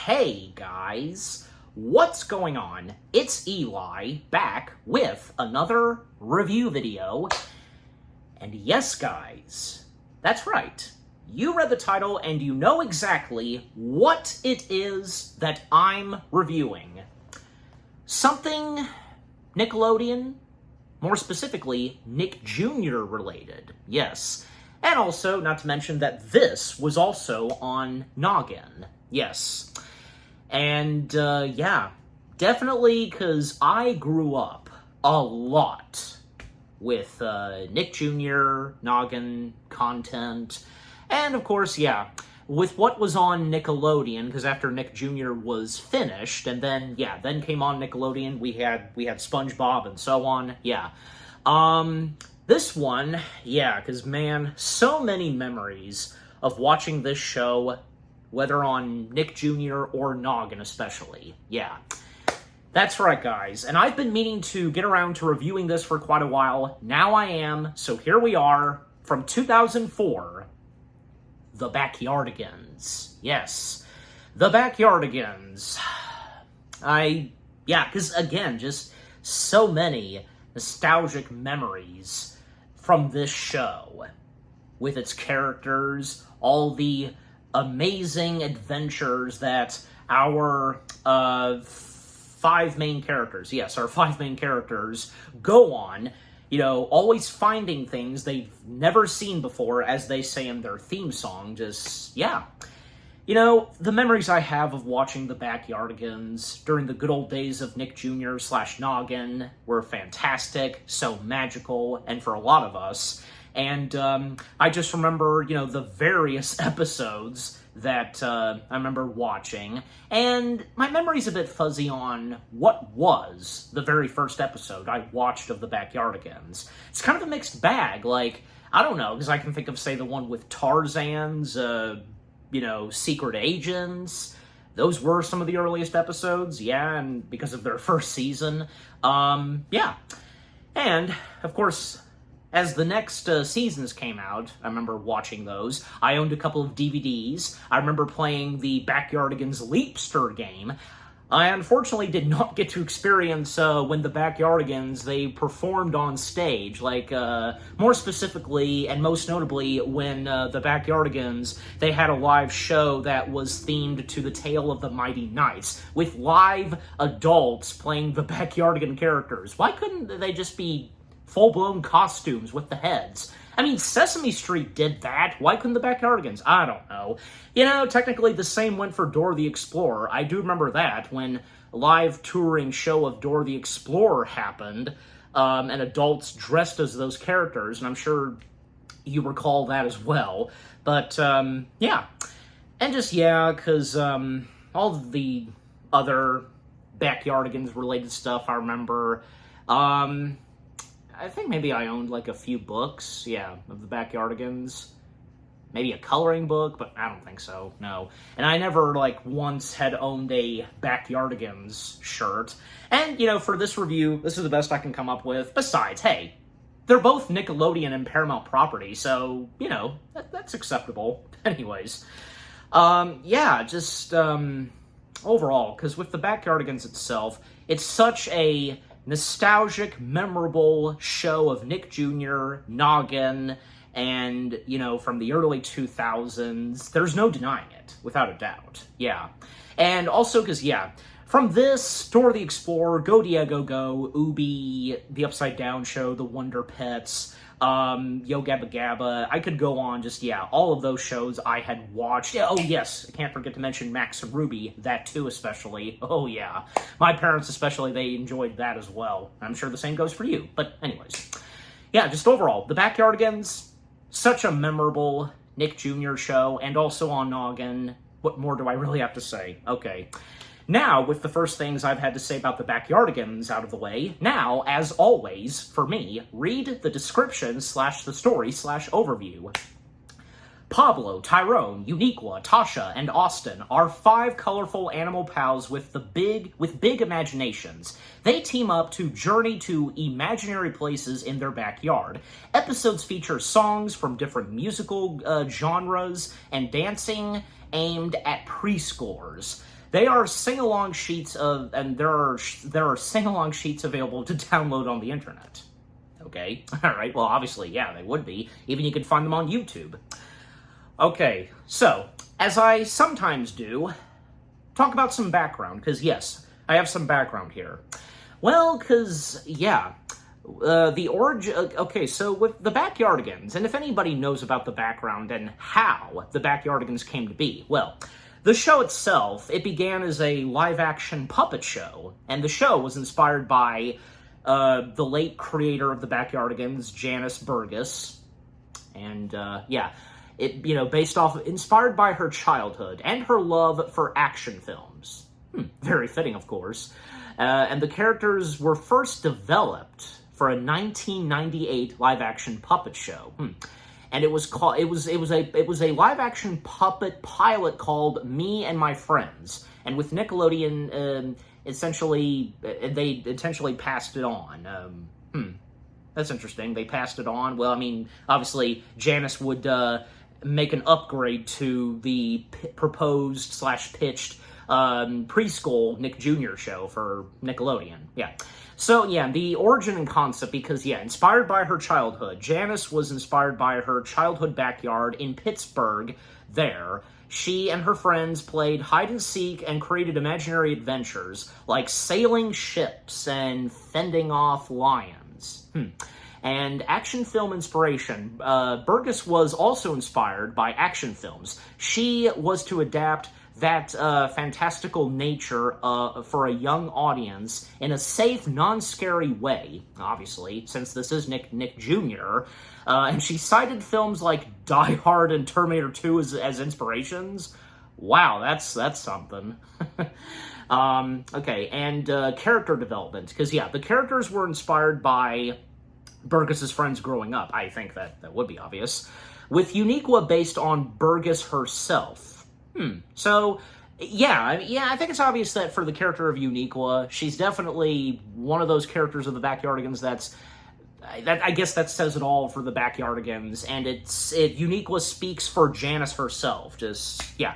Hey guys, what's going on? It's Eli back with another review video. And yes guys, that's right. You read the title and you know exactly what it is that I'm reviewing. Something Nickelodeon, more specifically Nick Jr. related, yes. And also, not to mention that this was also on Noggin, yes. And, yeah, definitely, because I grew up a lot with Nick Jr., Noggin content, and of course, yeah, with what was on Nickelodeon, because after Nick Jr. was finished, and then, yeah, then came on Nickelodeon, we had SpongeBob and so on, yeah. This one, yeah, because, man, so many memories of watching this show, whether on Nick Jr. or Noggin especially, yeah. That's right, guys, and I've been meaning to get around to reviewing this for quite a while. Now I am, so here we are, from 2004, The Backyardigans. Yes, The Backyardigans. Yeah, because, again, just so many nostalgic memories from this show, with its characters, all the amazing adventures that our five main characters go on, you know, always finding things they've never seen before, as they say in their theme song, just, yeah. You know, the memories I have of watching The Backyardigans during the good old days of Nick Jr. / Noggin were fantastic, so magical, and for a lot of us. And I just remember, you know, the various episodes that I remember watching, and my memory's a bit fuzzy on what was the very first episode I watched of The Backyardigans. It's kind of a mixed bag, like, I don't know, because I can think of, say, the one with Tarzan's, you know, secret agents. Those were some of the earliest episodes, yeah, and because of their first season, yeah. And, of course, as the next seasons came out, I remember watching those. I owned a couple of DVDs. I remember playing the Backyardigans Leapster game. I unfortunately did not get to experience when the Backyardigans, they performed on stage, like, more specifically and most notably when the Backyardigans, they had a live show that was themed to the Tale of the Mighty Knights, with live adults playing the Backyardigan characters. Why couldn't they just be full-blown costumes with the heads? I mean, Sesame Street did that. Why couldn't the Backyardigans? I don't know. You know, technically the same went for Dora the Explorer. I do remember that when a live touring show of Dora the Explorer happened, and adults dressed as those characters, and I'm sure you recall that as well. But, yeah. And just, yeah, because all of the other Backyardigans-related stuff I remember, I think maybe I owned, like, a few books, yeah, of the Backyardigans. Maybe a coloring book, but I don't think so, no. And I never, like, once had owned a Backyardigans shirt. And, you know, for this review, this is the best I can come up with. Besides, hey, they're both Nickelodeon and Paramount property, so, you know, that's acceptable. Anyways, yeah, just, overall, because with the Backyardigans itself, it's such a nostalgic, memorable show of Nick Jr., Noggin, and, you know, from the early 2000s. There's no denying it, without a doubt. Yeah. And also, because, yeah, from this, Dora the Explorer, Go Diego Go, Ubi, The Upside Down Show, The Wonder Pets, Yo Gabba Gabba, I could go on, just, yeah, all of those shows I had watched. Oh, yes, I can't forget to mention Max and Ruby, that too, especially. Oh, yeah. My parents, especially, they enjoyed that as well. I'm sure the same goes for you, but anyways. Yeah, just overall, The Backyardigans, such a memorable Nick Jr. show, and also on Noggin. What more do I really have to say? Okay. Now, with the first things I've had to say about the Backyardigans out of the way, now, as always, for me, read the description / the story / overview. Pablo, Tyrone, Uniqua, Tasha, and Austin are 5 colorful animal pals with big imaginations. They team up to journey to imaginary places in their backyard. Episodes feature songs from different musical genres and dancing aimed at preschoolers. They are sing-along sheets and there are sing-along sheets available to download on the internet. Okay, all right, well, obviously, yeah, they would be. Even you could find them on YouTube. Okay, so, as I sometimes do, talk about some background, because yes, I have some background here. Well, because, yeah, the origin, okay, so with the Backyardigans, and if anybody knows about the background and how the Backyardigans came to be, well, the show itself, it began as a live-action puppet show, and the show was inspired by the late creator of the Backyardigans, Janice Burgess, and, yeah, inspired by her childhood and her love for action films. Very fitting, of course. And the characters were first developed for a 1998 live-action puppet show. And it was a live-action puppet pilot called Me and My Friends. And with Nickelodeon, they essentially passed it on. That's interesting. They passed it on. Well, I mean, obviously, Janice would make an upgrade to the proposed/pitched preschool Nick Jr. show for Nickelodeon. Yeah. So, yeah, the origin and concept, because, yeah, inspired by her childhood. Janice was inspired by her childhood backyard in Pittsburgh there. She and her friends played hide-and-seek and created imaginary adventures, like sailing ships and fending off lions. And action film inspiration. Burgess was also inspired by action films. She was to adapt that fantastical nature for a young audience in a safe, non-scary way, obviously, since this is Nick Jr., and she cited films like Die Hard and Terminator 2 as inspirations. Wow, that's something. Okay, and character development, because, yeah, the characters were inspired by Burgess's friends growing up. I think that would be obvious. With Uniqua based on Burgess herself. So, yeah, I think it's obvious that for the character of Uniqua, she's definitely one of those characters of the Backyardigans I guess that says it all for the Backyardigans, and Uniqua speaks for Janice herself, yeah.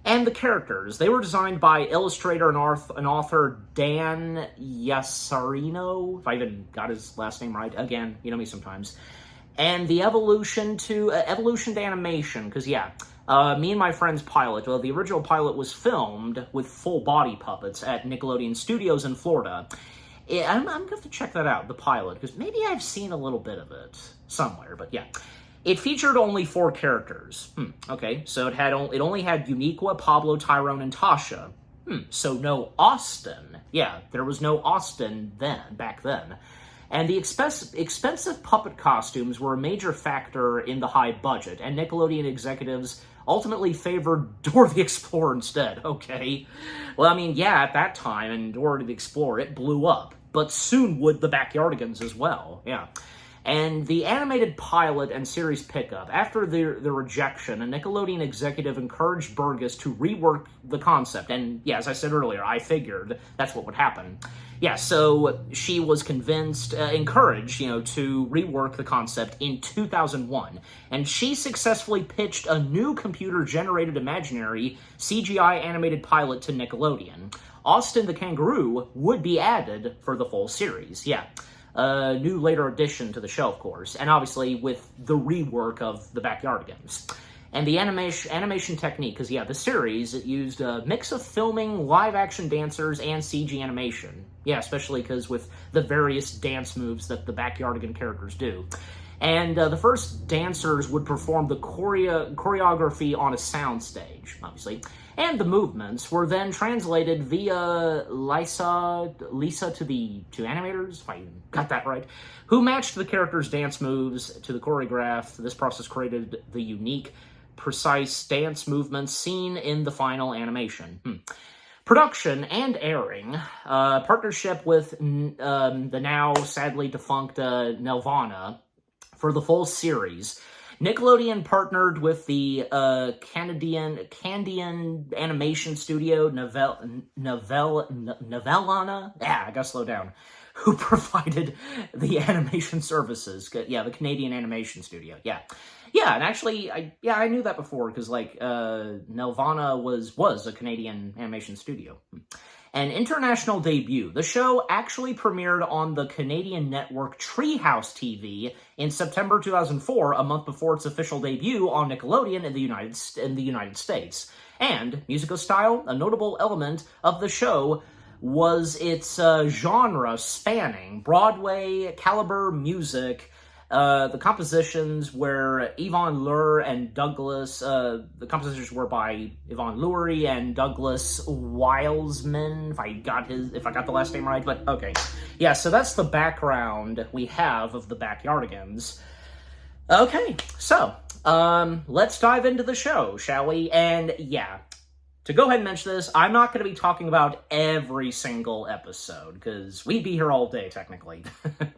And the characters, they were designed by illustrator and author Dan Yassarino, if I even got his last name right. Again, you know me sometimes. And the evolution to animation, because, yeah, Me and My Friends pilot, well, the original pilot was filmed with full-body puppets at Nickelodeon Studios in Florida. I'm going to have to check that out, the pilot, because maybe I've seen a little bit of it somewhere, but yeah. It featured only 4 characters. Okay, so it only had Uniqua, Pablo, Tyrone, and Tasha. So no Austin. Yeah, there was no Austin back then. And the expensive puppet costumes were a major factor in the high budget, and Nickelodeon executives ultimately favored Dora the Explorer instead. Okay. Well, I mean, yeah, at that time, in Dora the Explorer, it blew up. But soon would the Backyardigans as well. Yeah. And the animated pilot and series pickup, after the rejection, a Nickelodeon executive encouraged Burgess to rework the concept. And yeah, as I said earlier, I figured that's what would happen. Yeah, so she was encouraged, to rework the concept in 2001. And she successfully pitched a new computer-generated imaginary CGI animated pilot to Nickelodeon. Austin the Kangaroo would be added for the full series, yeah. A new later addition to the show, of course, and obviously with the rework of the Backyardigans. And the animation technique, because, yeah, the series, it used a mix of filming, live-action dancers, and CG animation. Yeah, especially because with the various dance moves that the Backyardigan characters do. And the first dancers would perform the choreography on a soundstage, obviously. And the movements were then translated via Lisa to animators, if I got that right, who matched the characters' dance moves to the choreograph. This process created the unique, precise dance movements seen in the final animation. Production and airing, partnership with the now sadly defunct Nelvana for the full series. Nickelodeon partnered with the Canadian animation studio Novellana. I gotta slow down. Who provided the animation services? Yeah, the Canadian animation studio. Yeah. Yeah, and actually, I knew that before, because, like, Nelvana was a Canadian animation studio. An international debut. The show actually premiered on the Canadian network Treehouse TV in September 2004, a month before its official debut on Nickelodeon in the United States. And, musical style, a notable element of the show was its genre spanning Broadway caliber music. The compositions were Yvonne Lure and Douglas. The compositions were by Yvonne Lurie and Douglas Wilesman, if I got the last name right. But okay, yeah. So that's the background we have of the Backyardigans. Okay, so let's dive into the show, shall we? And yeah, to go ahead and mention this, I'm not going to be talking about every single episode because we'd be here all day technically.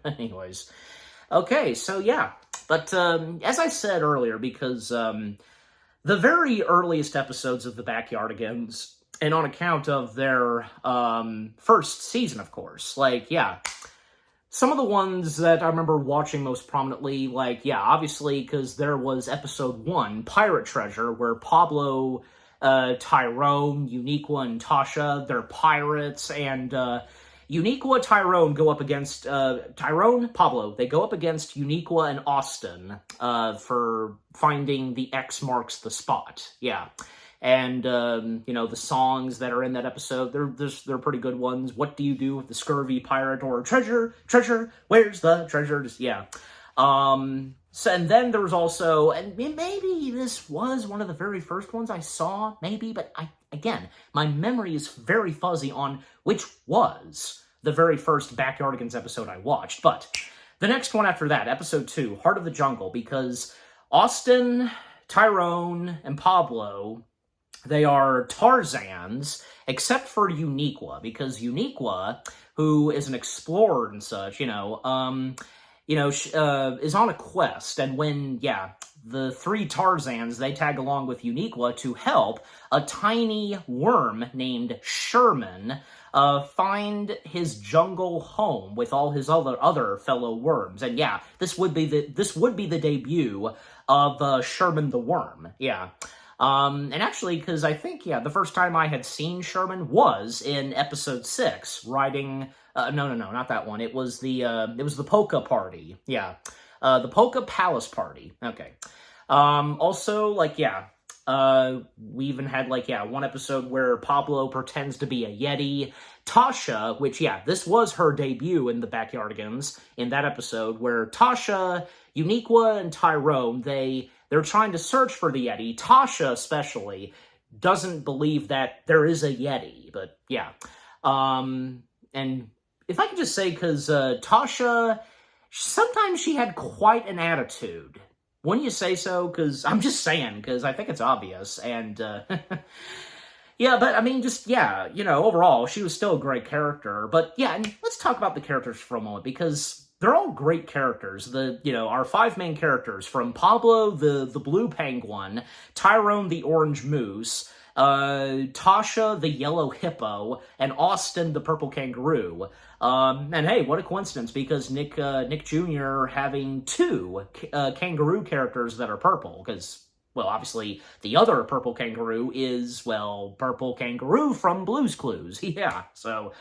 Anyways. Okay, so yeah, but as I said earlier, because the very earliest episodes of the Backyardigans, and on account of their first season, of course, like, yeah, some of the ones that I remember watching most prominently, like, yeah, obviously, because there was episode 1, Pirate Treasure, where Pablo, Tyrone, Uniqua, and Tasha, they're pirates, and Uniqua, Tyrone go up against, Tyrone, Pablo, they go up against Uniqua and Austin, for finding the X marks the spot, yeah. And, you know, the songs that are in that episode, they're pretty good ones. What do you do with the scurvy pirate? Or treasure, where's the treasure? Just, yeah. So, and then there was also, and maybe this was one of the very first ones I saw, maybe, but again, my memory is very fuzzy on which was the very first Backyardigans episode I watched. But the next one after that, episode 2, Heart of the Jungle, because Austin, Tyrone, and Pablo, they are Tarzans, except for Uniqua, because Uniqua, who is an explorer and such, is on a quest, and when, yeah, the 3 Tarzans, they tag along with Uniqua to help a tiny worm named Sherman find his jungle home with all his other fellow worms. And yeah, this would be the debut of Sherman the Worm. Yeah. And actually, because I think, yeah, the first time I had seen Sherman was in episode 6, riding, no, not that one. It was the Polka Party. Yeah. The Polka Palace Party. Okay. Also, like, yeah, we even had, like, yeah, one episode where Pablo pretends to be a Yeti. Tasha, which, yeah, this was her debut in the Backyardigans, in that episode, where Tasha, Uniqua, and Tyrone, they're trying to search for the Yeti. Tasha, especially, doesn't believe that there is a Yeti, but, yeah. And if I could just say, because Tasha, sometimes she had quite an attitude. Wouldn't you say so? Because I'm just saying, because I think it's obvious, and, yeah, but, I mean, just, yeah, overall, she was still a great character, but, yeah, and let's talk about the characters for a moment, because they're all great characters. Our 5 main characters, from Pablo, the blue penguin, Tyrone, the orange moose, Tasha, the yellow hippo, and Austin, the purple kangaroo. And hey, what a coincidence, because Nick Jr. having 2 kangaroo characters that are purple, because, well, obviously, the other purple kangaroo is, well, Purple Kangaroo from Blue's Clues. Yeah, so,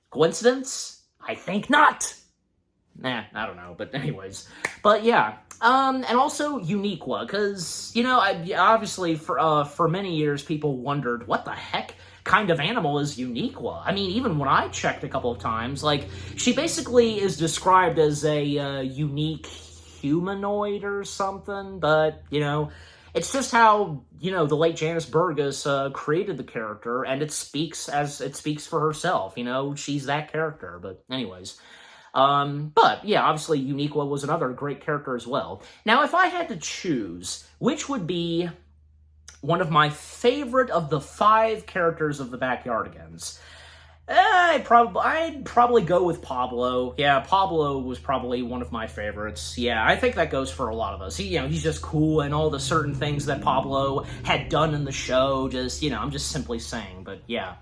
coincidence? I think not. Nah, I don't know, but anyways. But yeah, and also Uniqua, because, obviously for many years people wondered, what the heck kind of animal is Uniqua? I mean, even when I checked a couple of times, like, she basically is described as a unique humanoid or something, but, it's just how, the late Janice Burgess created the character, and it speaks for herself, she's that character, but anyways. But, yeah, obviously Uniqua was another great character as well. Now, if I had to choose, which would be one of my favorite of the 5 characters of the Backyardigans, I'd probably go with Pablo. Yeah, Pablo was probably one of my favorites. Yeah, I think that goes for a lot of us. He's just cool, and all the certain things that Pablo had done in the show, I'm just simply saying, but yeah.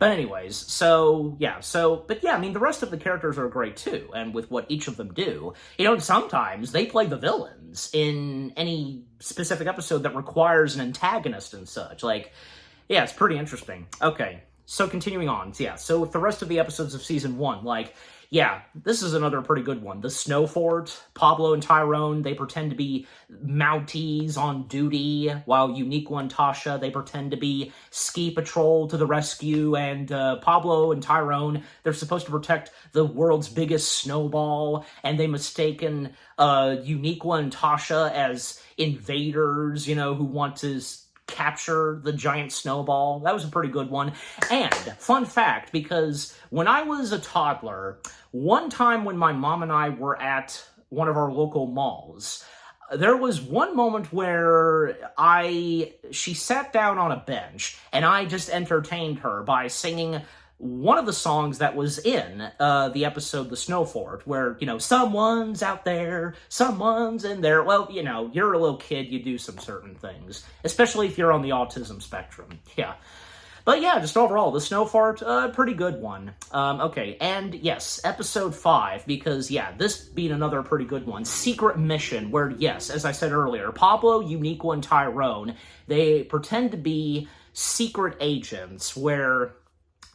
But anyways, but yeah, I mean, the rest of the characters are great too, and with what each of them do. Sometimes they play the villains in any specific episode that requires an antagonist and such. Yeah, it's pretty interesting. Okay, so continuing on. So with the rest of the episodes of Season 1, this is another pretty good one. The Snow Fort, Pablo and Tyrone, they pretend to be Mounties on duty, while Uniqua and Tasha, they pretend to be ski patrol to the rescue, and Pablo and Tyrone, they're supposed to protect the world's biggest snowball, and they mistaken Uniqua and Tasha as invaders, who want to capture the giant snowball. That was a pretty good one. And fun fact, because when I was a toddler, one time when my mom and I were at one of our local malls, there was one moment where she sat down on a bench and I just entertained her by singing one of the songs that was in the episode The Snow Fort, where, someone's out there, someone's in there. Well, you're a little kid, you do some certain things, especially if you're on the autism spectrum. Yeah. But yeah, just overall, The Snow Fort, pretty good one. Okay, and yes, episode 5, because this being another pretty good one, Secret Mission, where yes, as I said earlier, Pablo, Uniqua, and Tyrone, they pretend to be secret agents, where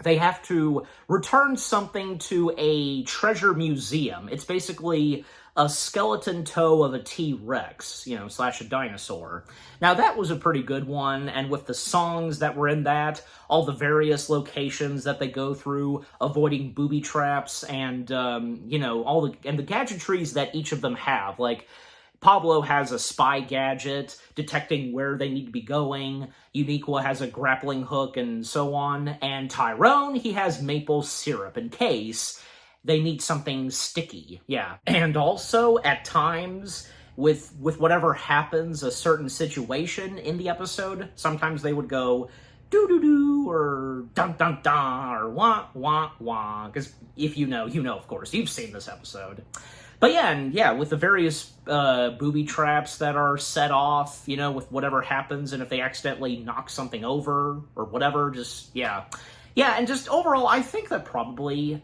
they have to return something to a treasure museum. It's basically a skeleton toe of a T-Rex, slash a dinosaur. Now, that was a pretty good one, and with the songs that were in that, all the various locations that they go through, avoiding booby traps, and, all the gadgetries that each of them have, Pablo has a spy gadget detecting where they need to be going. Uniqua has a grappling hook and so on. And Tyrone, he has maple syrup in case they need something sticky. Yeah. And also, at times, with whatever happens, a certain situation in the episode, sometimes they would go doo-doo-doo, or dun-dun-dun, or wah-wah-wah. Because if you know, of course. You've seen this episode. But with the various booby traps that are set off, with whatever happens, and if they accidentally knock something over, or whatever, and just overall, I think that probably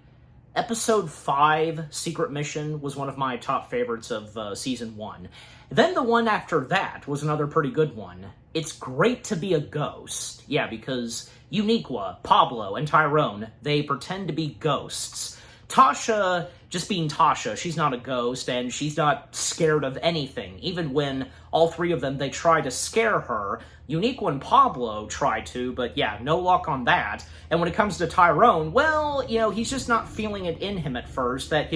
Episode 5, Secret Mission, was one of my top favorites of Season 1. Then the one after that was another pretty good one. It's Great to Be a Ghost. Yeah, because Uniqua, Pablo, and Tyrone, they pretend to be ghosts. Tasha, just being Tasha, she's not a ghost, and she's not scared of anything. Even when all three of them, they try to scare her. Uniqua and Pablo try to, but no luck on that. And when it comes to Tyrone, well, he's just not feeling it in him at first, that,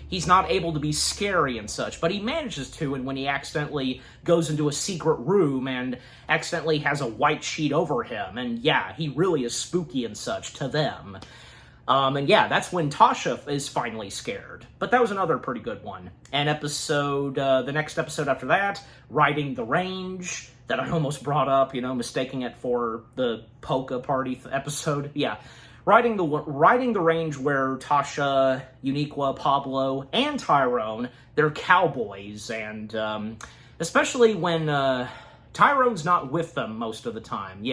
he's not able to be scary and such. But he manages to, and when he accidentally goes into a secret room and accidentally has a white sheet over him, and he really is spooky and such to them. That's when Tasha is finally scared. But that was another pretty good one. And the next episode after that, Riding the Range, that I almost brought up, mistaking it for the polka party episode. Yeah. Riding the Range, where Tasha, Uniqua, Pablo, and Tyrone, they're cowboys, and especially when Tyrone's not with them most of the time,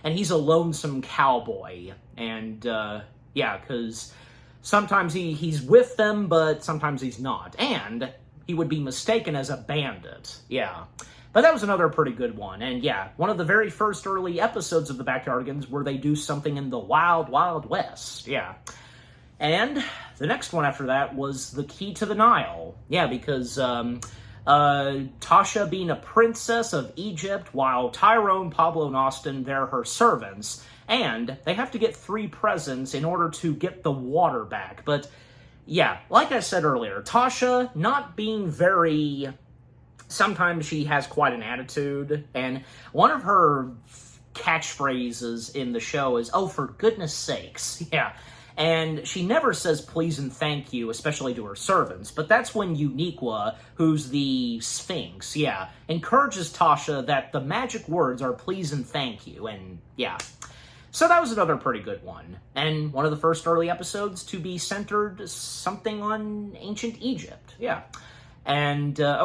and he's a lonesome cowboy, and because sometimes he's with them, but sometimes he's not. And he would be mistaken as a bandit. Yeah. But that was another pretty good one. And one of the very first early episodes of the Backyardigans where they do something in the Wild, Wild West. Yeah. And the next one after that was The Key to the Nile. Yeah, because Tasha being a princess of Egypt, while Tyrone, Pablo, and Austin, they're her servants. And they have to get 3 presents in order to get the water back. But, like I said earlier, Tasha not being very... Sometimes she has quite an attitude. And one of her catchphrases in the show is, "Oh, for goodness sakes." Yeah. And she never says please and thank you, especially to her servants. But that's when Uniqua, who's the Sphinx, encourages Tasha that the magic words are please and thank you. And, so that was another pretty good one. And one of the first early episodes to be centered something on ancient Egypt. Yeah. And, as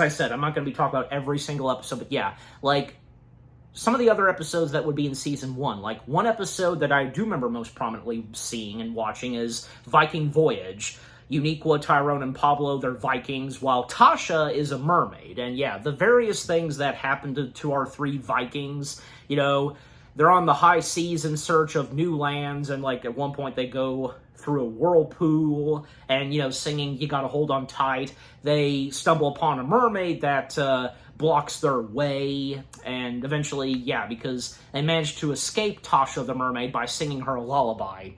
I said, I'm not going to be talking about every single episode, but some of the other episodes that would be in season 1. Like, one episode that I do remember most prominently seeing and watching is Viking Voyage. Uniqua, Tyrone, and Pablo, they're Vikings, while Tasha is a mermaid. And yeah, the various things that happened to our 3 Vikings, you know, they're on the high seas in search of new lands, and like at one point they go through a whirlpool and, you know, singing "You Gotta Hold On Tight." They stumble upon a mermaid that blocks their way, and eventually, yeah, because they managed to escape Tasha the mermaid by singing her a lullaby.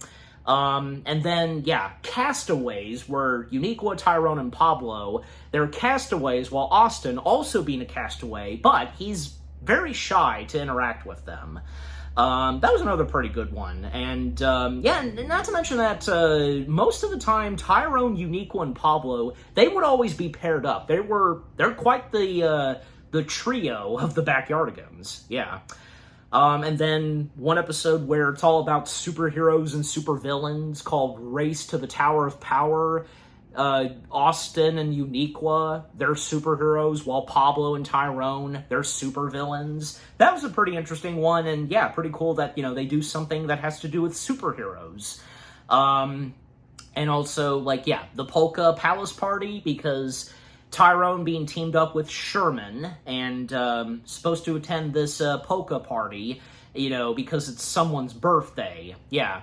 And then, yeah, castaways were Uniqua, Tyrone, and Pablo. They're castaways, while Austin, also being a castaway, but he's very shy to interact with them. That was another pretty good one. And, yeah, not to mention that, most of the time, Tyrone, Uniqua, and Pablo, they would always be paired up. They're quite the trio of the Backyardigans. Yeah. And then one episode where it's all about superheroes and supervillains called Race to the Tower of Power. Austin and Uniqua, they're superheroes, while Pablo and Tyrone, they're supervillains. That was a pretty interesting one, and yeah, pretty cool that, you know, they do something that has to do with superheroes. And also, like, yeah, the Polka Palace Party, because Tyrone being teamed up with Sherman and supposed to attend this polka party, you know, because it's someone's birthday. Yeah.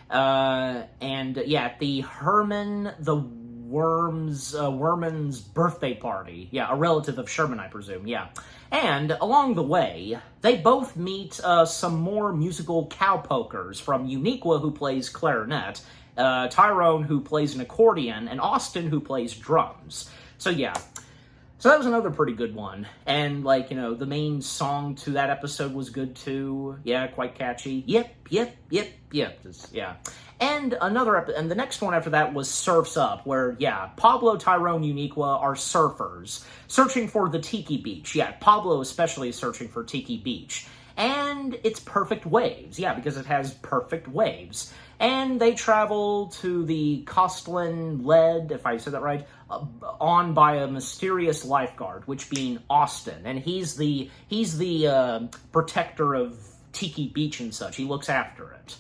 And yeah, the Herman the Worman's birthday party. Yeah, a relative of Sherman, I presume. Yeah. And along the way, they both meet some more musical cowpokers, from Uniqua, who plays clarinet, Tyrone, who plays an accordion, and Austin, who plays drums. So yeah, so that was another pretty good one. And, like, you know, the main song to that episode was good too. Yeah, quite catchy. Yep. Just, yeah. And and the next one after that was Surf's Up, where, yeah, Pablo, Tyrone, Uniqua are surfers, searching for the Tiki Beach. Yeah, Pablo especially is searching for Tiki Beach. And it's perfect waves. Yeah, because it has perfect waves. And they travel to the Costlin Lead, if I said that right, on by a mysterious lifeguard, which being Austin. And he's the protector of Tiki Beach and such. He looks after it.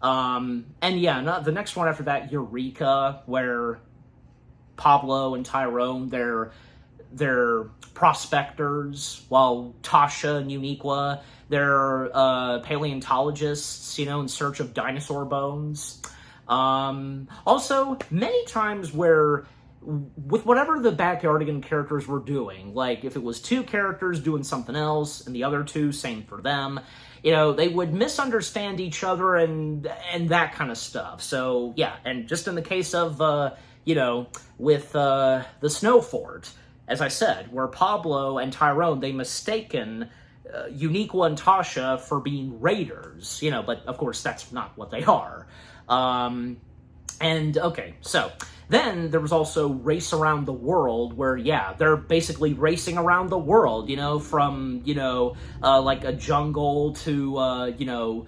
And yeah, the next one after that, Eureka, where Pablo and Tyrone, they're prospectors, while Tasha and Uniqua, they're paleontologists, you know, in search of dinosaur bones. Also, many times where, with whatever the Backyardigan characters were doing, like if it was 2 characters doing something else, and the other 2, same for them, you know, they would misunderstand each other and that kind of stuff. So, yeah, and just in the case of, you know, with the Snow Fort, as I said, where Pablo and Tyrone, they mistaken Uniqua and Tasha for being raiders, you know, but of course that's not what they are. And okay, so then there was also Race Around the World, where, yeah, they're basically racing around the world, you know, from, you know, like a jungle to, you know,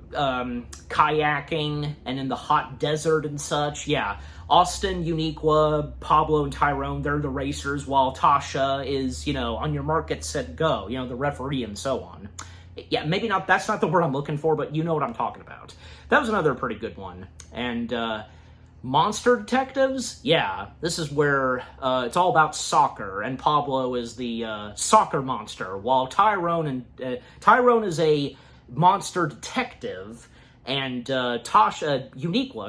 kayaking and in the hot desert and such. Yeah, Austin, Uniqua, Pablo, and Tyrone, they're the racers, while Tasha is, you know, on your mark, get set, go, you know, the referee and so on. Yeah, maybe not, that's not the word I'm looking for, but you know what I'm talking about. That was another pretty good one. And, Monster Detectives? Yeah, this is where it's all about soccer, and Pablo is the soccer monster, while Tyrone is a monster detective, and Uniqua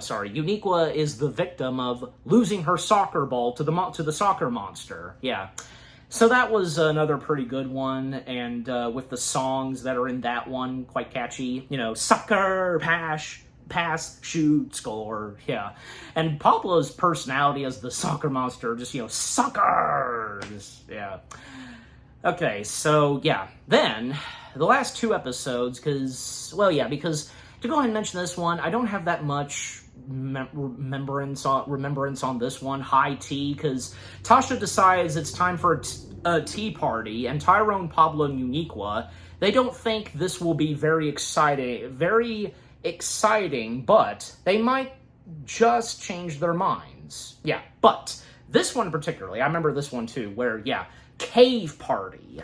is the victim of losing her soccer ball to the soccer monster. Yeah. So that was another pretty good one, and with the songs that are in that one, quite catchy. You know, soccer, pass, shoot, score, yeah. And Pablo's personality as the soccer monster, just, you know, soccer, just, yeah. Okay, so, yeah. Then, the last 2 episodes, because to go ahead and mention this one, I don't have that much remembrance on this one, high tea, because Tasha decides it's time for a tea party, and Tyrone, Pablo, and Uniqua, they don't think this will be very exciting, but they might just change their minds. Yeah, but this one particularly, I remember this one too, where, yeah, cave party.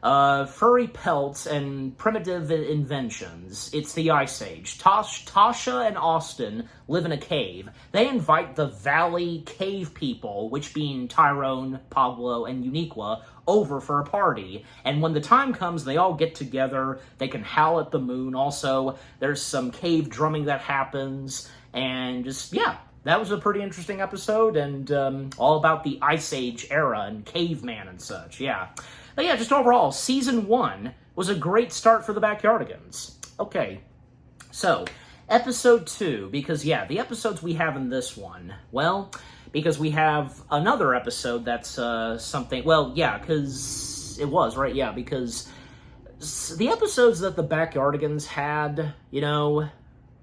Furry pelts and primitive inventions. It's the Ice Age. Tasha and Austin live in a cave. They invite the Valley Cave people, which being Tyrone, Pablo, and Uniqua, over for a party. And when the time comes, they all get together. They can howl at the moon. Also, there's some cave drumming that happens. And just, yeah, that was a pretty interesting episode. And all about the Ice Age era and caveman and such, yeah. But yeah, just overall, Season 1 was a great start for the Backyardigans. Okay, so, Episode 2, because yeah, the episodes we have in this one, well, because we have another episode that's something, well, yeah, because it was, right, yeah, because the episodes that the Backyardigans had, you know,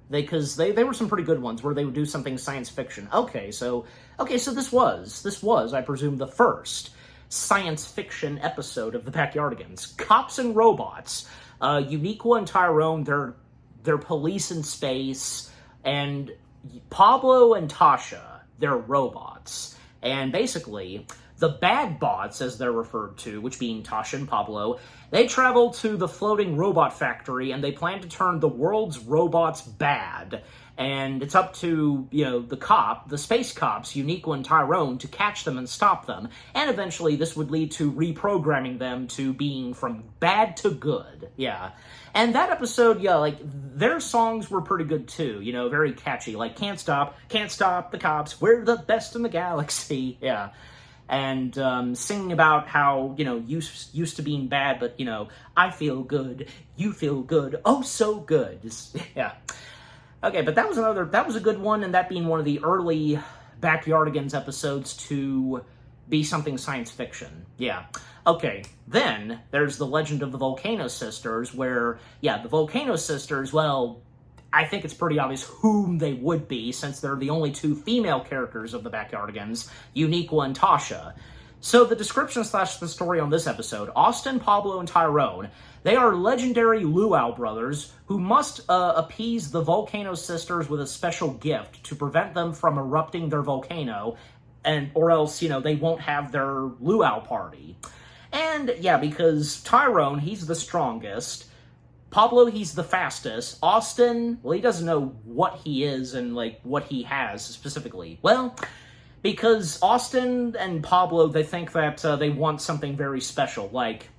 because they were some pretty good ones where they would do something science fiction. Okay, so this was, I presume, the first science fiction episode of the Backyardigans. Cops and robots. Uniqua and Tyrone, they're police in space, and Pablo and Tasha, they're robots. And basically, the bad bots, as they're referred to, which being Tasha and Pablo, they travel to the floating robot factory, and they plan to turn the world's robots bad. And it's up to, you know, the space cops, Uniqua and Tyrone, to catch them and stop them. And eventually this would lead to reprogramming them to being from bad to good. Yeah. And that episode, yeah, like, their songs were pretty good too, you know, very catchy. Like, can't stop the cops, we're the best in the galaxy. Yeah. And singing about how, you know, used to being bad, but, you know, I feel good, you feel good, oh so good. Just, yeah. Okay, but that was a good one, and that being one of the early Backyardigans episodes to be something science fiction. Yeah. Okay, then there's The Legend of the Volcano Sisters, where, yeah, the Volcano Sisters, well, I think it's pretty obvious whom they would be, since they're the only two female characters of the Backyardigans, Uniqua and Tasha. So the description / the story on this episode, Austin, Pablo, and Tyrone, they are legendary luau brothers who must appease the Volcano Sisters with a special gift to prevent them from erupting their volcano, or else, you know, they won't have their luau party. And, yeah, because Tyrone, he's the strongest. Pablo, he's the fastest. Austin, well, he doesn't know what he is and, like, what he has specifically. Well, because Austin and Pablo, they think that they want something very special, like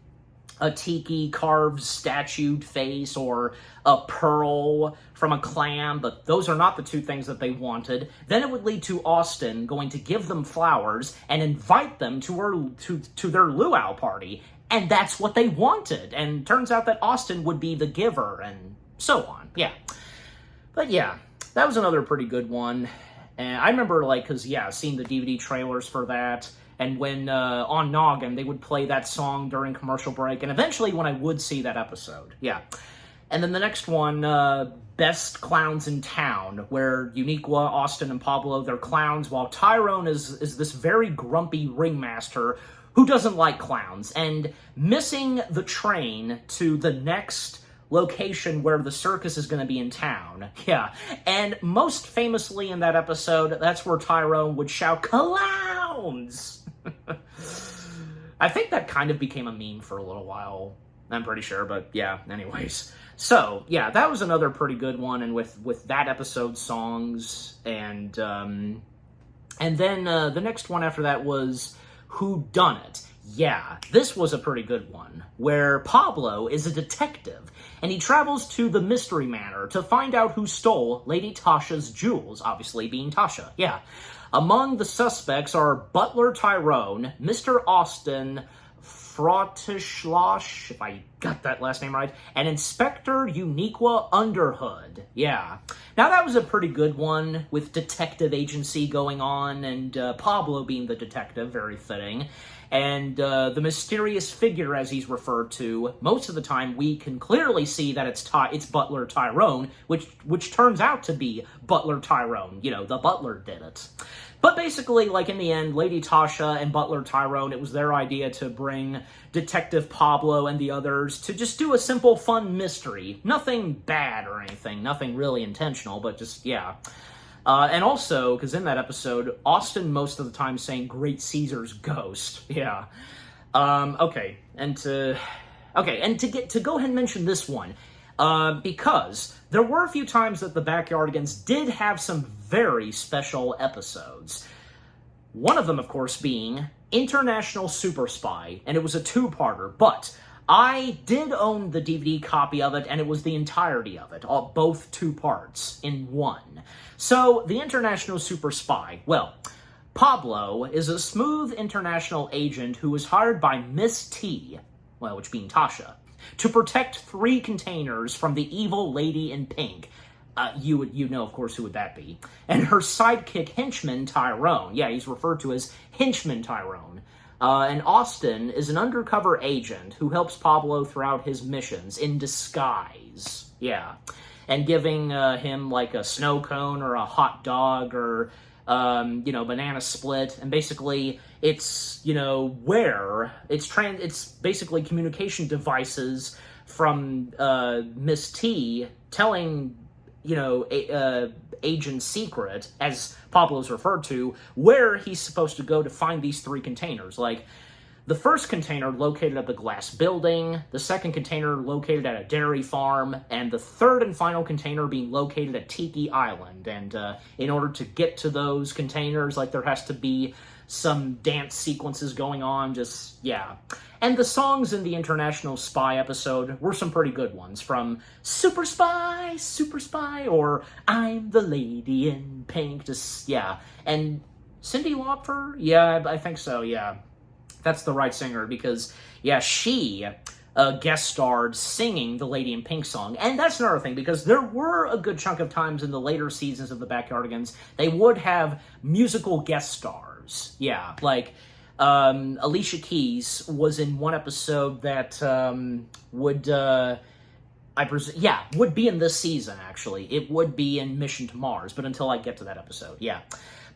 a tiki carved statued face or a pearl from a clam, but those are not the two things that they wanted. Then it would lead to Austin going to give them flowers and invite them to their luau party, and that's what they wanted. And turns out that Austin would be the giver, and so on. Yeah. But yeah, that was another pretty good one. And I remember, like, because, yeah, seeing the DVD trailers for that, and when, on Noggin, they would play that song during commercial break, and eventually when I would see that episode, yeah. And then the next one, Best Clowns in Town, where Uniqua, Austin, and Pablo, they're clowns, while Tyrone is this very grumpy ringmaster who doesn't like clowns, and missing the train to the next location where the circus is going to be in town. Yeah. And most famously in that episode, that's where Tyrone would shout, "Clowns!" I think that kind of became a meme for a little while, I'm pretty sure, but yeah, anyways. So, yeah, that was another pretty good one, and with that episode's songs, and then the next one after that was Who Done It? Yeah, this was a pretty good one, where Pablo is a detective, and he travels to the Mystery Manor to find out who stole Lady Tasha's jewels, obviously being Tasha, yeah. Among the suspects are Butler Tyrone, Mr. Austin Frottischlosh, if I got that last name right, and Inspector Uniqua Underhood, yeah. Now that was a pretty good one, with detective agency going on, and Pablo being the detective, very fitting. And the mysterious figure, as he's referred to, most of the time we can clearly see that it's Butler Tyrone, which turns out to be Butler Tyrone. You know, the butler did it. But basically, like, in the end, Lady Tasha and Butler Tyrone, it was their idea to bring Detective Pablo and the others to just do a simple, fun mystery. Nothing bad or anything, nothing really intentional, but just, yeah. And also, because in that episode, Austin most of the time saying Great Caesar's ghost. Yeah. Okay. And to Okay, and to go ahead and mention this one, because there were a few times that the Backyardigans did have some very special episodes. One of them, of course, being International Super Spy, and it was a two-parter, but I did own the DVD copy of it, and it was the entirety of it, both two parts in one. So, the International Super Spy, well, Pablo is a smooth international agent who was hired by Miss T, well, which being Tasha, to protect 3 containers from the evil lady in pink. You know, of course, who would that be? And her sidekick henchman, Tyrone. Yeah, he's referred to as Henchman Tyrone. And Austin is an undercover agent who helps Pablo throughout his missions in disguise. Yeah. And giving him like a snow cone or a hot dog or, banana split. And basically, it's, it's basically communication devices from Miss T telling Agent Secret, as Pablo's referred to, where he's supposed to go to find these 3 containers. Like, the first container located at the glass building, the second container located at a dairy farm, and the third and final container being located at Tiki Island. And in order to get to those containers, like, there has to be some dance sequences going on, And the songs in the International Spy episode were some pretty good ones, from Super Spy, or I'm the Lady in Pink, And Cyndi Lauper? Yeah, I think so, yeah. That's the right singer, because, she guest starred singing the Lady in Pink song. And that's another thing, because there were a good chunk of times in the later seasons of the Backyardigans, they would have musical guest stars. Yeah, like, Alicia Keys was in one episode that would be in this season, actually. It would be in Mission to Mars, but until I get to that episode, yeah.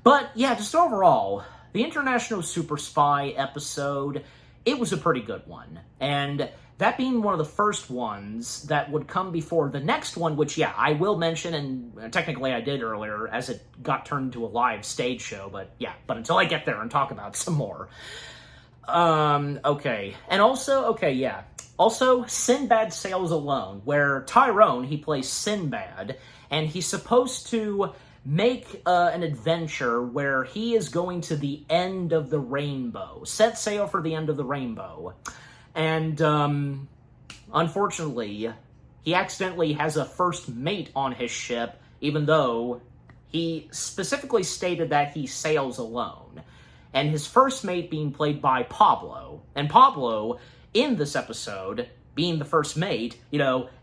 But, just overall, the International Super Spy episode, it was a pretty good one. And that being one of the first ones that would come before the next one, which, I will mention, and technically I did earlier, as it got turned into a live stage show, but until I get there and talk about some more. Okay. And also, also, Sinbad Sails Alone, where Tyrone, he plays Sinbad, and he's supposed to make an adventure where he is going to the end of the rainbow. Set sail for the end of the rainbow. And, unfortunately, he accidentally has a first mate on his ship, even though he specifically stated that he sails alone. And his first mate being played by Pablo. And Pablo, in this episode, being the first mate,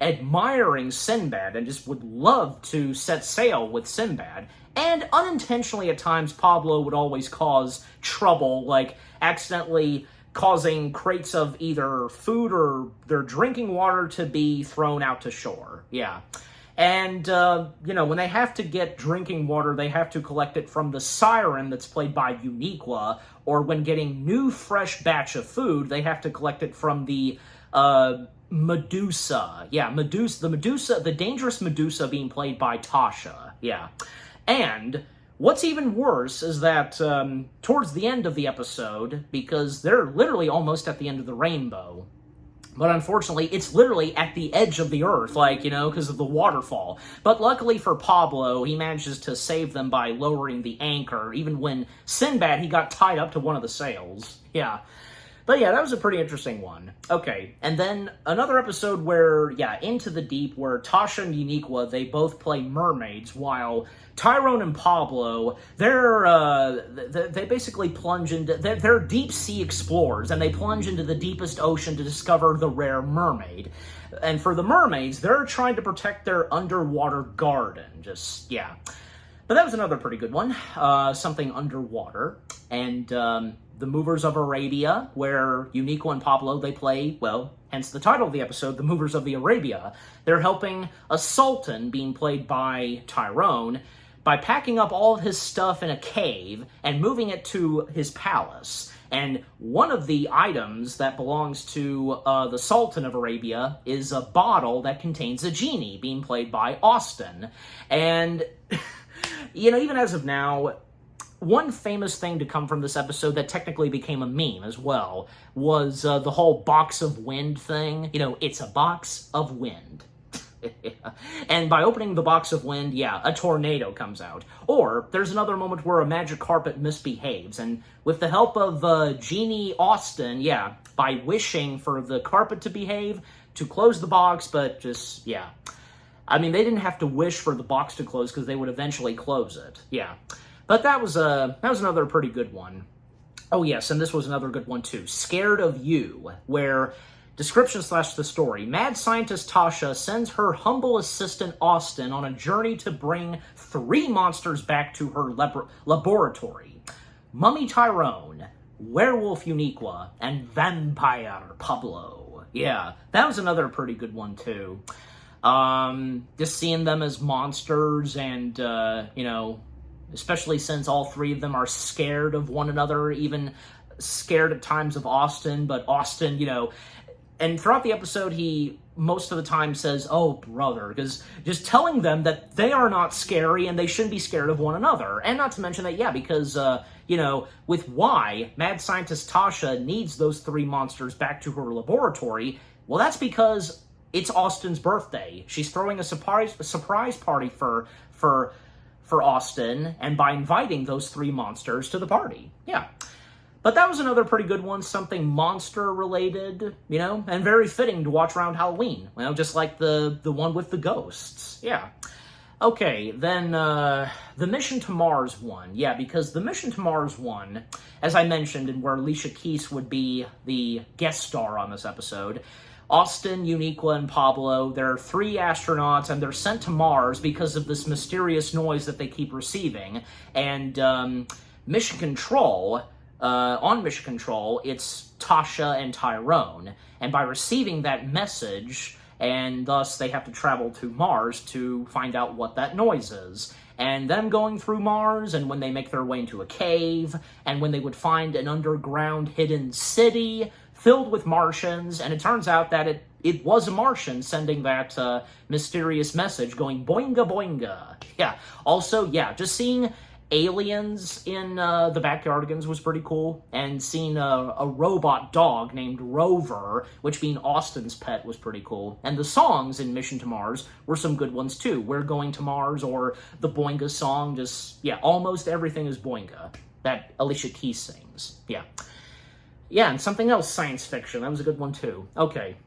admiring Sinbad and just would love to set sail with Sinbad. And unintentionally at times, Pablo would always cause trouble, like accidentally causing crates of either food or their drinking water to be thrown out to shore. Yeah. And, when they have to get drinking water, they have to collect it from the siren that's played by Uniqua, or when getting new fresh batch of food, they have to collect it from the, Medusa. Yeah, the dangerous Medusa being played by Tasha. Yeah. And what's even worse is that, towards the end of the episode, because they're literally almost at the end of the rainbow, but unfortunately, it's literally at the edge of the earth, because of the waterfall. But luckily for Pablo, he manages to save them by lowering the anchor, even when Sinbad, he got tied up to one of the sails. Yeah. But that was a pretty interesting one. Okay, and then another episode where, Into the Deep, where Tasha and Uniqua, they both play mermaids, while Tyrone and Pablo, they basically plunge into, they're deep sea explorers, and they plunge into the deepest ocean to discover the rare mermaid. And for the mermaids, they're trying to protect their underwater garden, But that was another pretty good one, something underwater, and, The Movers of Arabia, where Uniqua and Pablo, they play, hence the title of the episode, The Movers of the Arabia. They're helping a sultan, being played by Tyrone, by packing up all of his stuff in a cave and moving it to his palace. And one of the items that belongs to the Sultan of Arabia is a bottle that contains a genie, being played by Austin. And, even as of now, one famous thing to come from this episode that technically became a meme as well was the whole box of wind thing. You know, it's a box of wind. And by opening the box of wind, yeah, a tornado comes out. Or there's another moment where a magic carpet misbehaves, and with the help of Genie Austin, yeah, by wishing for the carpet to behave, to close the box, but just, yeah. I mean, they didn't have to wish for the box to close because they would eventually close it, yeah. But that was another pretty good one. Oh yes, and this was another good one too. Scared of You, where... Description / the story. Mad scientist Tasha sends her humble assistant Austin on a journey to bring 3 monsters back to her laboratory. Mummy Tyrone, Werewolf Uniqua, and Vampire Pablo. Yeah, that was another pretty good one too. Just seeing them as monsters and, you know, especially since all 3 of them are scared of one another, even scared at times of Austin, but Austin, you know... And throughout the episode, he, most of the time, says, oh, brother, because just telling them that they are not scary and they shouldn't be scared of one another. And not to mention that, yeah, because, you know, with why Mad Scientist Tasha needs those 3 monsters back to her laboratory, well, that's because it's Austin's birthday. She's throwing a surprise party for Austin, and by inviting those 3 monsters to the party. Yeah. But that was another pretty good one, something monster-related, you know, and very fitting to watch around Halloween. You know, just like the one with the ghosts. Yeah. Okay, then the Mission to Mars one. Yeah, because the Mission to Mars one, as I mentioned, and where Alicia Keys would be the guest star on this episode, Austin, Uniqua, and Pablo, they're 3 astronauts, and they're sent to Mars because of this mysterious noise that they keep receiving. And Mission Control... on Mission Control, it's Tasha and Tyrone, and by receiving that message, and thus they have to travel to Mars to find out what that noise is. And them going through Mars, and when they make their way into a cave, and when they would find an underground hidden city filled with Martians, and it turns out that it was a Martian sending that mysterious message going boinga boinga. Yeah, also, yeah, just seeing... aliens in the Backyardigans was pretty cool, and seeing a robot dog named Rover, which being Austin's pet, was pretty cool. And the songs in Mission to Mars were some good ones too. We're Going to Mars, or the Boinga song, just, yeah, almost everything is Boinga that Alicia Keys sings. Yeah. Yeah, and something else science fiction, that was a good one too. Okay.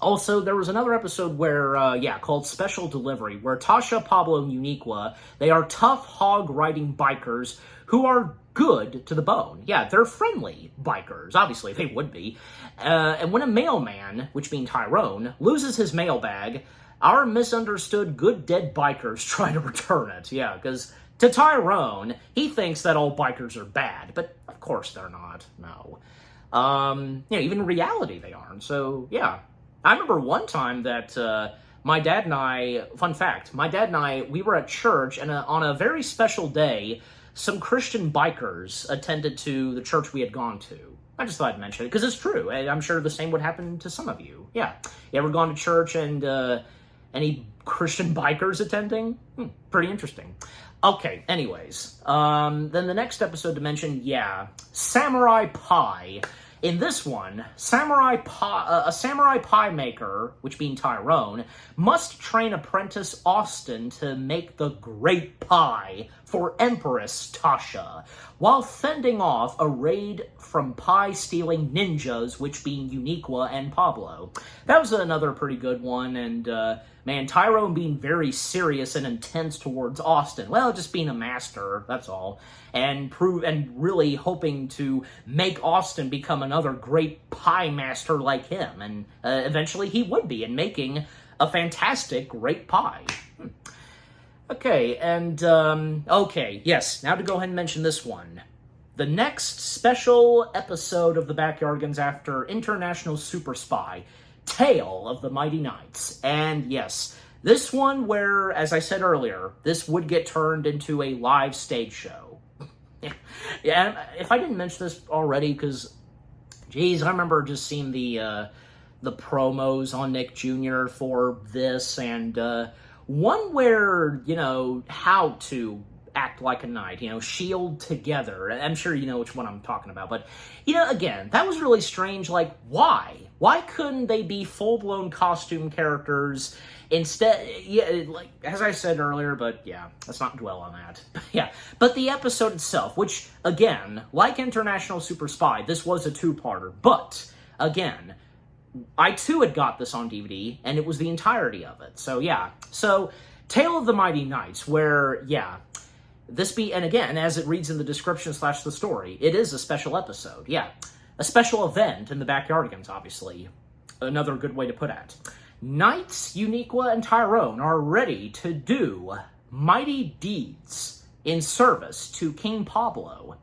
Also, there was another episode where, called Special Delivery, where Tasha, Pablo, and Uniqua, they are tough, hog-riding bikers who are good to the bone. Yeah, they're friendly bikers. Obviously, they would be. And when a mailman, which being Tyrone, loses his mailbag, our misunderstood good dead bikers try to return it. Yeah, because to Tyrone, he thinks that all bikers are bad, but of course they're not. No. Even in reality they aren't. So, yeah. I remember one time that my dad and I, fun fact, my dad and I, we were at church, and on a very special day, some Christian bikers attended to the church we had gone to. I just thought I'd mention it, because it's true. I'm sure the same would happen to some of you. Yeah. You ever gone to church and any Christian bikers attending? Pretty interesting. Okay, anyways. Then the next episode to mention, yeah, Samurai Pie. In this one, a samurai pie maker, which being Tyrone, must train apprentice Austin to make the great pie for Empress Tasha, while fending off a raid from pie-stealing ninjas, which being Uniqua and Pablo. That was another pretty good one, and, man, Tyrone being very serious and intense towards Austin. Well, just being a master, that's all. And really hoping to make Austin become another great pie master like him. And eventually he would be, in making a fantastic great pie. Okay, and, yes, now to go ahead and mention this one. The next special episode of the Backyardigans after International Super Spy, Tale of the Mighty Knights. And yes, this one where, as I said earlier, this would get turned into a live stage show. Yeah, if I didn't mention this already, because, geez, I remember just seeing the promos on Nick Jr. for this, and one where, how to act like a knight, shield together. I'm sure you know which one I'm talking about, but, again, that was really strange. Like, why? Why couldn't they be full-blown costume characters instead? Yeah, like, as I said earlier, but yeah, let's not dwell on that. Yeah, but the episode itself, which, again, like International Super Spy, this was a two-parter, but, again, I too had got this on DVD, and it was the entirety of it. So, yeah. So, Tale of the Mighty Knights, where, yeah, and again, as it reads in the description / the story, it is a special episode, yeah. A special event in the Backyardigans, obviously. Another good way to put it. Knights, Uniqua, and Tyrone are ready to do mighty deeds in service to King Pablo.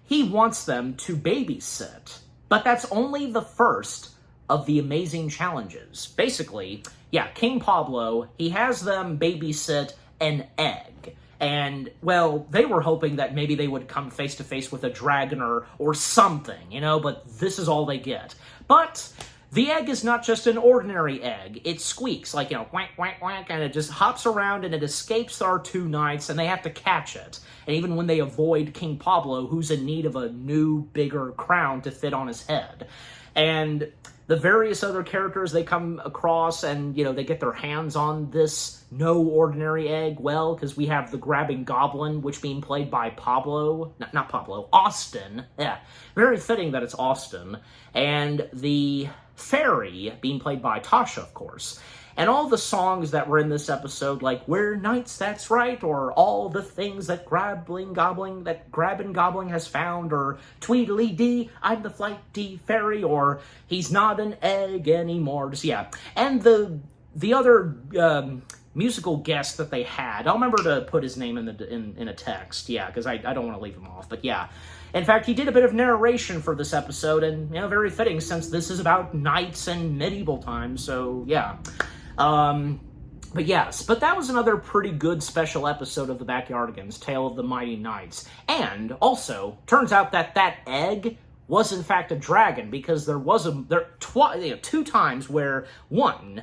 He wants them to babysit, but that's only the first of the amazing challenges. Basically, yeah, King Pablo, he has them babysit an egg. And, well, they were hoping that maybe they would come face-to-face with a dragon or something, but this is all they get. But the egg is not just an ordinary egg. It squeaks, like, whack, whack, whack, and it just hops around and it escapes our two knights, and they have to catch it. And even when they avoid King Pablo, who's in need of a new, bigger crown to fit on his head. And the various other characters they come across, and, they get their hands on this no ordinary egg, well, because we have the grabbing goblin, which being played by not Pablo, Austin. Yeah, very fitting that it's Austin. And the fairy being played by Tasha, of course. And all the songs that were in this episode, like "We're Knights, That's Right," or "All the Things That Grabbing Gobbling has found," or "Tweedledee, I'm the Flighty Fairy," or "He's Not an Egg Anymore." Just, yeah. And the other musical guest that they had, I'll remember to put his name in a text, yeah, because I don't want to leave him off, but yeah. In fact, he did a bit of narration for this episode, and, very fitting since this is about knights and medieval times, so yeah. But yes, but that was another pretty good special episode of the Backyardigans, Tale of the Mighty Knights. And also, turns out that egg was in fact a dragon, because there was two times where one,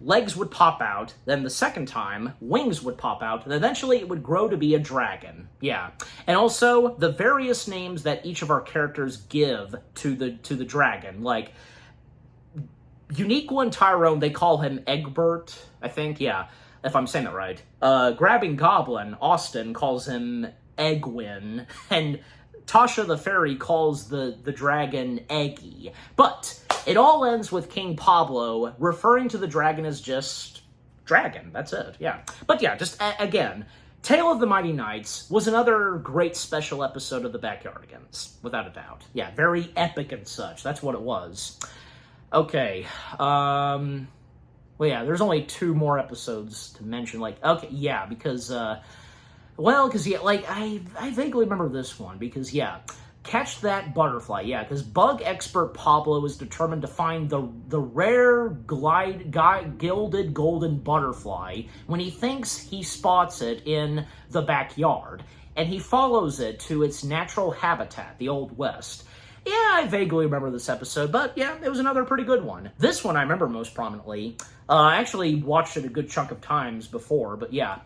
legs would pop out, then the second time, wings would pop out, and eventually it would grow to be a dragon. Yeah. And also, the various names that each of our characters give to the dragon, like Uniqua and Tyrone, they call him Egbert, I think, yeah, if I'm saying that right. Grabbing Goblin, Austin, calls him Egwin, and Tasha the Fairy calls the dragon Eggy. But it all ends with King Pablo referring to the dragon as just dragon. That's it, yeah. But yeah, just again, Tale of the Mighty Knights was another great special episode of the Backyardigans, without a doubt. Yeah, very epic and such. That's what it was. Okay, well, yeah, there's only 2 more episodes to mention, because, yeah, I vaguely remember this one, because, yeah, Catch That Butterfly, yeah, because bug expert Pablo is determined to find the rare gilded golden butterfly when he thinks he spots it in the backyard, and he follows it to its natural habitat, the Old West. Yeah, I vaguely remember this episode, but yeah, it was another pretty good one. This one I remember most prominently. I actually watched it a good chunk of times before, but yeah.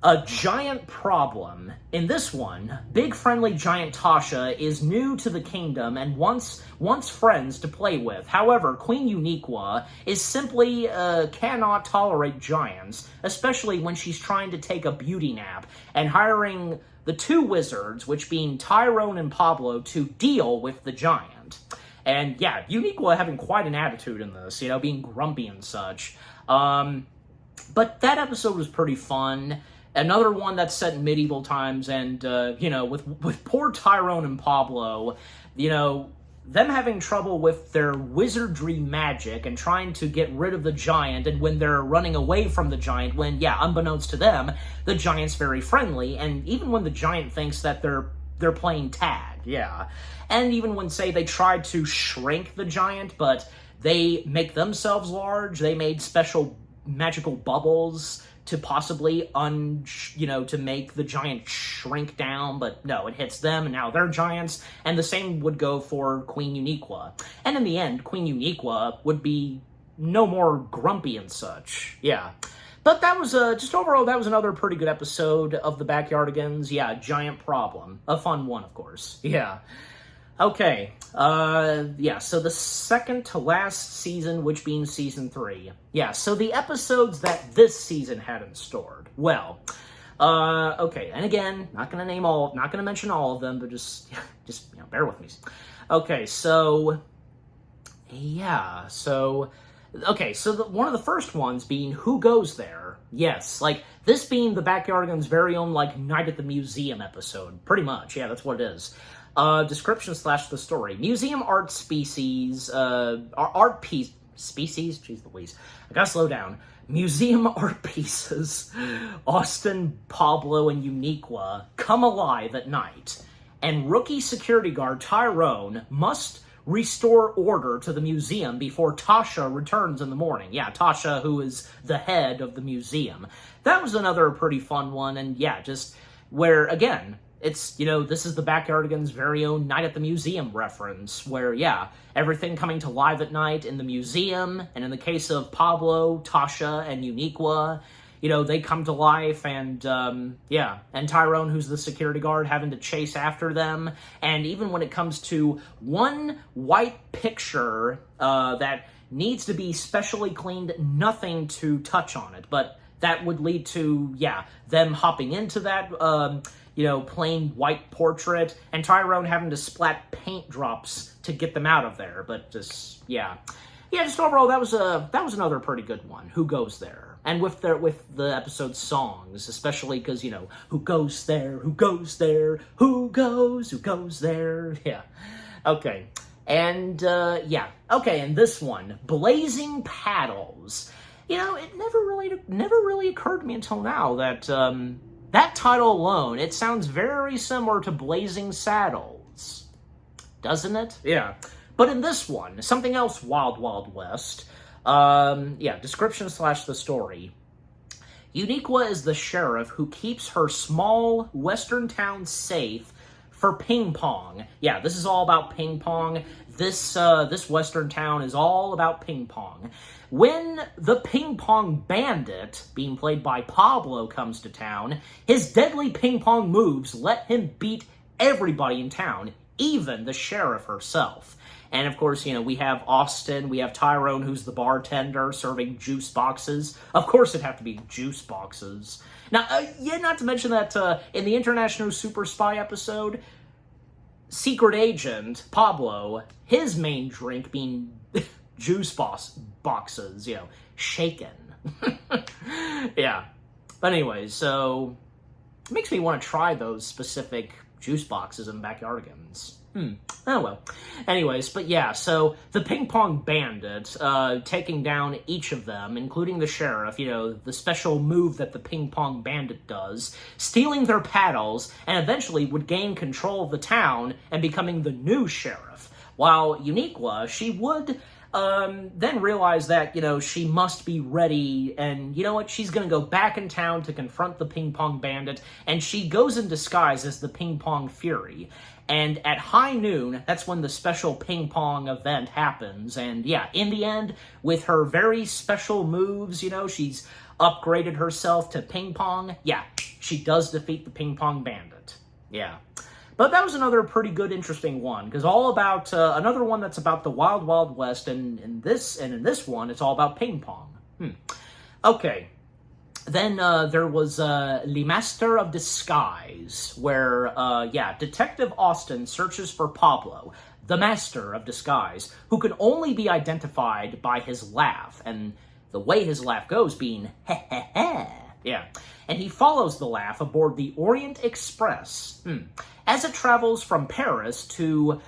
A giant problem. In this one, big friendly giant Tasha is new to the kingdom and wants friends to play with. However, Queen Uniqua is simply cannot tolerate giants, especially when she's trying to take a beauty nap, and hiring the 2 wizards, which being Tyrone and Pablo, to deal with the giant. And yeah, Uniqua having quite an attitude in this, being grumpy and such. But that episode was pretty fun. Another one that's set in medieval times, and, with poor Tyrone and Pablo, them having trouble with their wizardry magic and trying to get rid of the giant, and when they're running away from the giant, when, yeah, unbeknownst to them, the giant's very friendly, and even when the giant thinks that they're playing tag, yeah. And even when, say, they tried to shrink the giant, but they make themselves large, they made special magical bubbles to possibly, to make the giant shrink down, but no, it hits them, and now they're giants, and the same would go for Queen Uniqua. And in the end, Queen Uniqua would be no more grumpy and such, yeah. But that was, just overall, that was another pretty good episode of the Backyardigans. Yeah, giant problem. A fun one, of course. Yeah. Okay, yeah, so the second to last season, which being season 3. Yeah, so the episodes that this season hadn't stored. Well, okay, and again, not gonna mention all of them, but just bear with me. Okay, so, yeah, so, okay, so one of the first ones being Who Goes There? Yes, like, this being the Backyardigans' very own, like, Night at the Museum episode. Pretty much, yeah, that's what it is. Description / the story. Museum art species, art piece, species? Jeez Louise. I gotta slow down. Museum art pieces, Austin, Pablo, and Uniqua come alive at night, and rookie security guard Tyrone must restore order to the museum before Tasha returns in the morning. Yeah, Tasha, who is the head of the museum. That was another pretty fun one, and yeah, just where, again, it's, this is the Backyardigans' very own Night at the Museum reference, where, yeah, everything coming to life at night in the museum, and in the case of Pablo, Tasha, and Uniqua, they come to life, and, yeah, and Tyrone, who's the security guard, having to chase after them, and even when it comes to one white picture that needs to be specially cleaned, nothing to touch on it, but that would lead to, yeah, them hopping into that, plain white portrait, and Tyrone having to splat paint drops to get them out of there. But just, yeah, just overall, that was another pretty good one. Who Goes There? And with the episode songs, especially because, who goes there? Who goes there? Who goes there? Yeah. Okay. And, yeah. Okay, and this one, Blazing Paddles. It never really occurred to me until now that, that title alone, it sounds very similar to Blazing Saddles. Doesn't it? Yeah. But in this one, something else Wild Wild West. Yeah, description / the story. Uniqua is the sheriff who keeps her small western town safe for ping pong. Yeah, this is all about ping pong. This western town is all about ping pong. When the ping pong bandit, being played by Pablo, comes to town, his deadly ping pong moves let him beat everybody in town, even the sheriff herself. And of course, we have Austin, we have Tyrone, who's the bartender, serving juice boxes. Of course it'd have to be juice boxes. Now, yeah, not to mention that in the International Super Spy episode, Secret Agent, Pablo, his main drink being juice boxes, shaken. Yeah. But anyways, so it makes me want to try those specific juice boxes in Backyardigans. Oh well. Anyways, but yeah, so the ping pong bandit, taking down each of them, including the sheriff, the special move that the ping pong bandit does, stealing their paddles, and eventually would gain control of the town and becoming the new sheriff. While Uniqua, she would then realize that, she must be ready, and you know what, she's gonna go back in town to confront the ping pong bandit, and she goes in disguise as the ping pong fury. And at high noon, that's when the special ping pong event happens. And yeah, in the end, with her very special moves, she's upgraded herself to ping pong. Yeah, she does defeat the ping pong bandit. Yeah. But that was another pretty good, interesting one, because all about, another one that's about the Wild Wild West, and in this one, it's all about ping pong. Okay. Then there was Le Master of Disguise, where, Detective Austin searches for Pablo, the Master of Disguise, who can only be identified by his laugh, and the way his laugh goes being heh heh heh. Yeah. And he follows the laugh aboard the Orient Express, as it travels from Paris to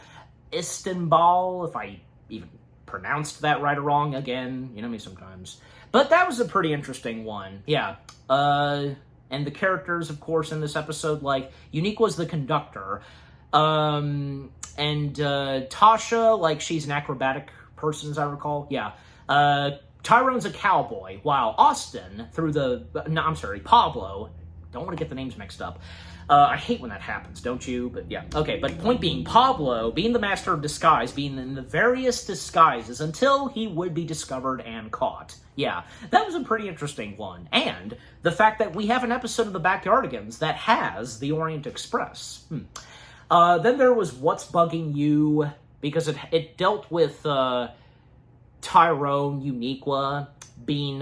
Istanbul, if I even pronounced that right or wrong. Again, me sometimes. But that was a pretty interesting one, yeah. And the characters, of course, in this episode, like, Uniqua's the conductor, and Tasha, like, she's an acrobatic person, as I recall, yeah. Tyrone's a cowboy, while Pablo, Don't want to get the names mixed up. I hate when that happens, don't you? But yeah, okay, but point being, Pablo, being the master of disguise, being in the various disguises until he would be discovered and caught. Yeah, that was a pretty interesting one. And the fact that we have an episode of the Backyardigans that has the Orient Express. Then there was What's Bugging You, because it dealt with Tyrone, Uniqua being,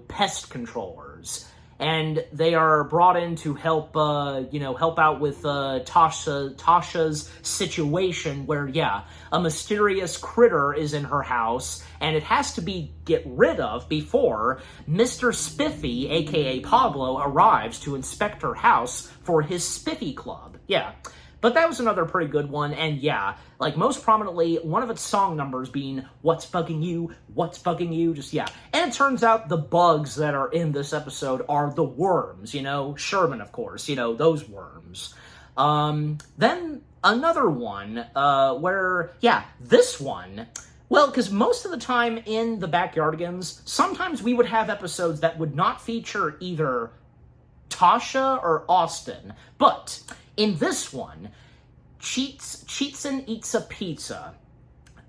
pest controllers. And they are brought in to help out with Tasha's situation where, yeah, a mysterious critter is in her house, and it has to be get rid of before Mr. Spiffy, aka Pablo, arrives to inspect her house for his Spiffy Club. Yeah. But that was another pretty good one, and yeah, like most prominently, one of its song numbers being What's Bugging You, What's Bugging You, just yeah. And it turns out the bugs that are in this episode are the worms, Sherman, of course, those worms. Then another one, where, yeah, this one, well, because most of the time in the Backyardigans, sometimes we would have episodes that would not feature either Tasha or Austin, but in this one, Cheatsin Eats a Pizza.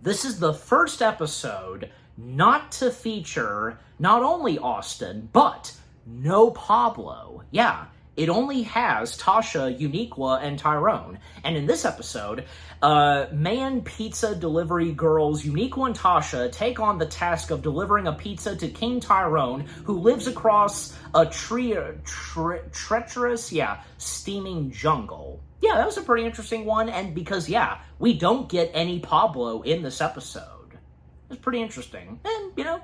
This is the first episode not to feature not only Austin, but no Pablo. Yeah, it only has Tasha, Uniqua, and Tyrone. And in this episode, man pizza delivery girls Uniqua and Tasha take on the task of delivering a pizza to King Tyrone, who lives across a treacherous, steaming jungle. Yeah, that was a pretty interesting one, and because, yeah, we don't get any Pablo in this episode. It's pretty interesting. And,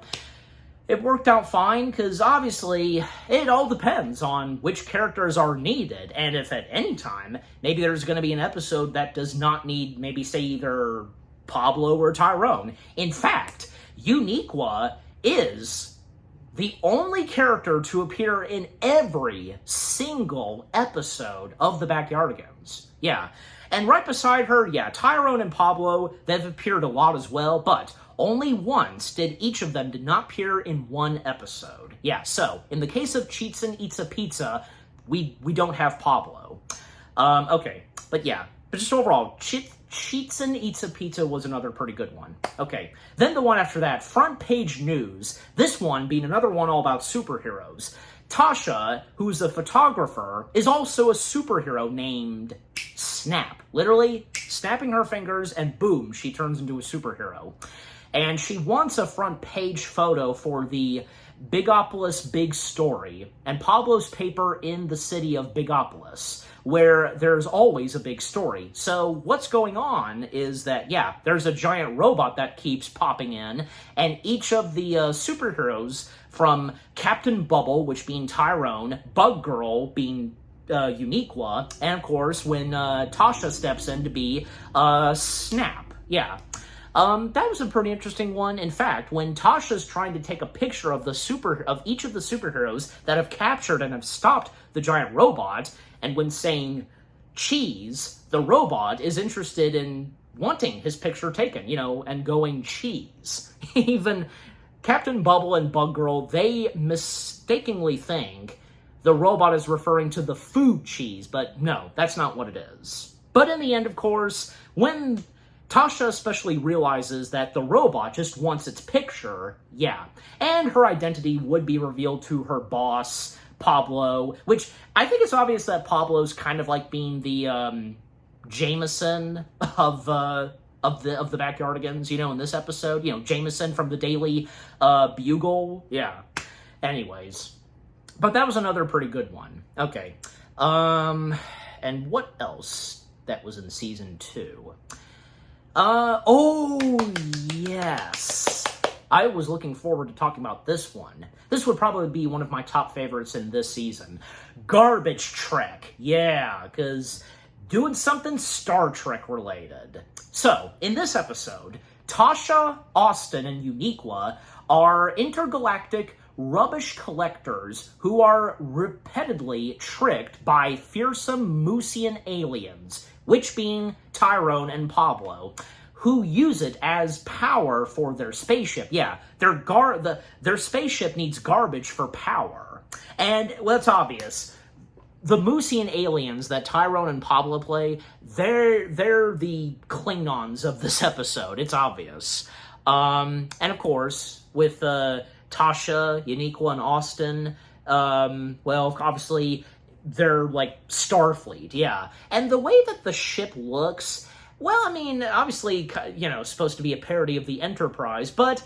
it worked out fine, because obviously it all depends on which characters are needed, and if at any time, maybe there's going to be an episode that does not need, maybe, say, either Pablo or Tyrone. In fact, Uniqua is the only character to appear in every single episode of the Backyardigans. Yeah. And right beside her, yeah, Tyrone and Pablo, they've appeared a lot as well, but only once did each of them did not appear in one episode. Yeah, so, in the case of Cheatsin Eats a Pizza, we don't have Pablo. Okay, but yeah, but just overall, Cheatsin Eats a Pizza was another pretty good one. Okay, then the one after that, Front Page News. This one being another one all about superheroes. Tasha, who's a photographer, is also a superhero named Snap. Literally, snapping her fingers and boom, she turns into a superhero. And she wants a front page photo for the Bigopolis Big Story and Pablo's paper in the city of Bigopolis, where there's always a big story. So what's going on is that, yeah, there's a giant robot that keeps popping in, and each of the superheroes, from Captain Bubble, which being Tyrone, Bug Girl being Uniqua, and of course when Tasha steps in to be Snap. Yeah. That was a pretty interesting one. In fact, when Tasha's trying to take a picture of each of the superheroes that have captured and have stopped the giant robot, and when saying cheese, the robot is interested in wanting his picture taken, and going cheese. Even Captain Bubble and Bug Girl, they mistakenly think the robot is referring to the food cheese, but no, that's not what it is. But in the end, of course, when Tasha especially realizes that the robot just wants its picture, yeah, and her identity would be revealed to her boss, Pablo, which I think it's obvious that Pablo's kind of like being the Jameson of the Backyardigans, in this episode, Jameson from the Daily Bugle, yeah. Anyways, but that was another pretty good one. Okay, and what else that was in season 2? Oh, yes. I was looking forward to talking about this one. This would probably be one of my top favorites in this season. Garbage Trek. Yeah, because doing something Star Trek related. So, in this episode, Tasha, Austin, and Uniqua are intergalactic rubbish collectors who are repeatedly tricked by fearsome Moosian aliens, which being Tyrone and Pablo, who use it as power for their spaceship. Yeah, their spaceship needs garbage for power. And, well, it's obvious. The Moosian aliens that Tyrone and Pablo play, they're the Klingons of this episode. It's obvious. And, of course, with Tasha, Uniqua, and Austin, well, obviously, they're, like, Starfleet, yeah. And the way that the ship looks, well, I mean, obviously, you know, supposed to be a parody of the Enterprise, but,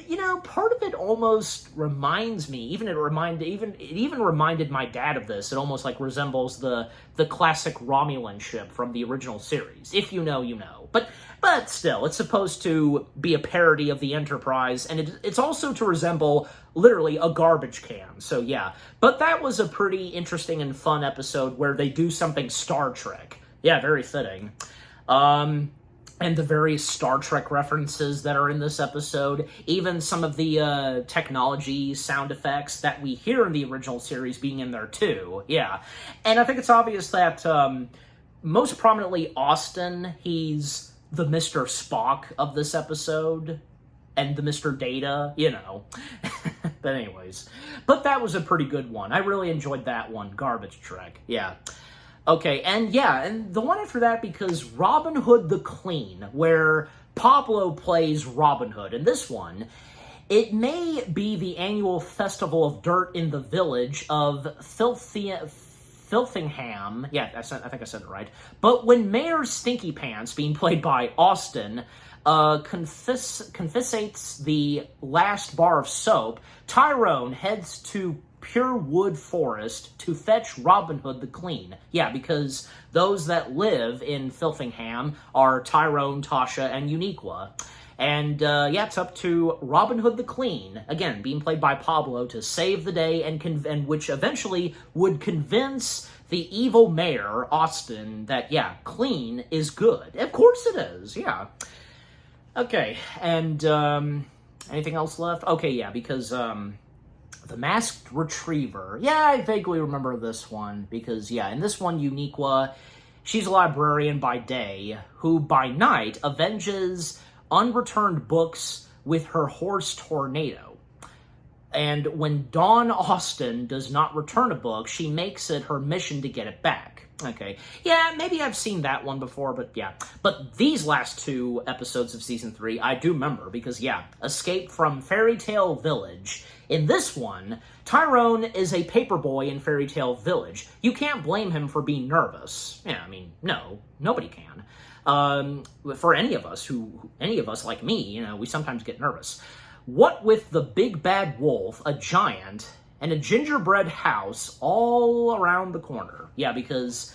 you know, part of it almost reminds me, it even reminded my dad of this. It almost, like, resembles the classic Romulan ship from the original series. If you know, you know. But still, it's supposed to be a parody of the Enterprise, and it's also to resemble, literally, a garbage can. So, yeah. But that was a pretty interesting and fun episode where they do something Star Trek. Yeah, very fitting. And the various Star Trek references that are in this episode, even some of the technology sound effects that we hear in the original series being in there too, yeah. And I think it's obvious that most prominently Austin, he's the Mr. Spock of this episode, and the Mr. Data, you know. But anyways, but that was a pretty good one. I really enjoyed that one, Garbage Trek, yeah. Okay, and yeah, and the one after that, because Robin Hood the Clean, where Pablo plays Robin Hood. In this one, it may be the annual festival of dirt in the village of Filthingham. Yeah, I think I said it right. But when Mayor Stinky Pants, being played by Austin, confiscates the last bar of soap, Tyrone heads to Pure Wood Forest to fetch Robin Hood the Clean. Yeah, because those that live in Filthingham are Tyrone, Tasha, and Uniqua. And, yeah, it's up to Robin Hood the Clean, again, being played by Pablo, to save the day, and which eventually would convince the evil mayor, Austin, that, yeah, clean is good. Of course it is, yeah. Okay, and, anything else left? Okay, yeah, because, The Masked Retriever. Yeah, I vaguely remember this one, because, yeah, in this one, Uniqua, she's a librarian by day, who by night avenges unreturned books with her horse Tornado. And when Dawn Austin does not return a book, she makes it her mission to get it back. Okay, yeah, maybe I've seen that one before, but yeah. But these last two episodes of Season 3, I do remember, because, yeah, Escape from Fairy Tale Village. In this one, Tyrone is a paperboy in Fairy Tale Village. You can't blame him for being nervous. Yeah, I mean, no, nobody can. For any of us like me, you know, we sometimes get nervous. What with the big bad wolf, a giant, and a gingerbread house all around the corner. Yeah, because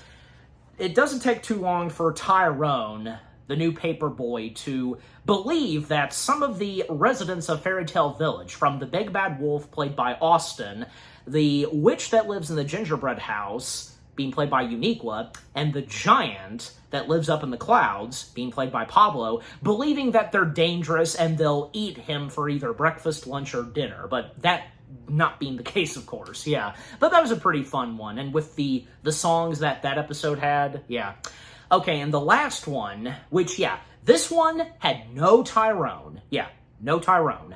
it doesn't take too long for Tyrone, the new paperboy, to believe that some of the residents of Fairy Tale Village, from the big bad wolf played by Austin, the witch that lives in the gingerbread house being played by Uniqua, and the giant that lives up in the clouds being played by Pablo, believing that they're dangerous and they'll eat him for either breakfast, lunch, or dinner. But that not being the case, of course, yeah. But that was a pretty fun one, and with the songs that episode had, yeah. Okay, and the last one, which, yeah, this one had no Tyrone. Yeah, no Tyrone.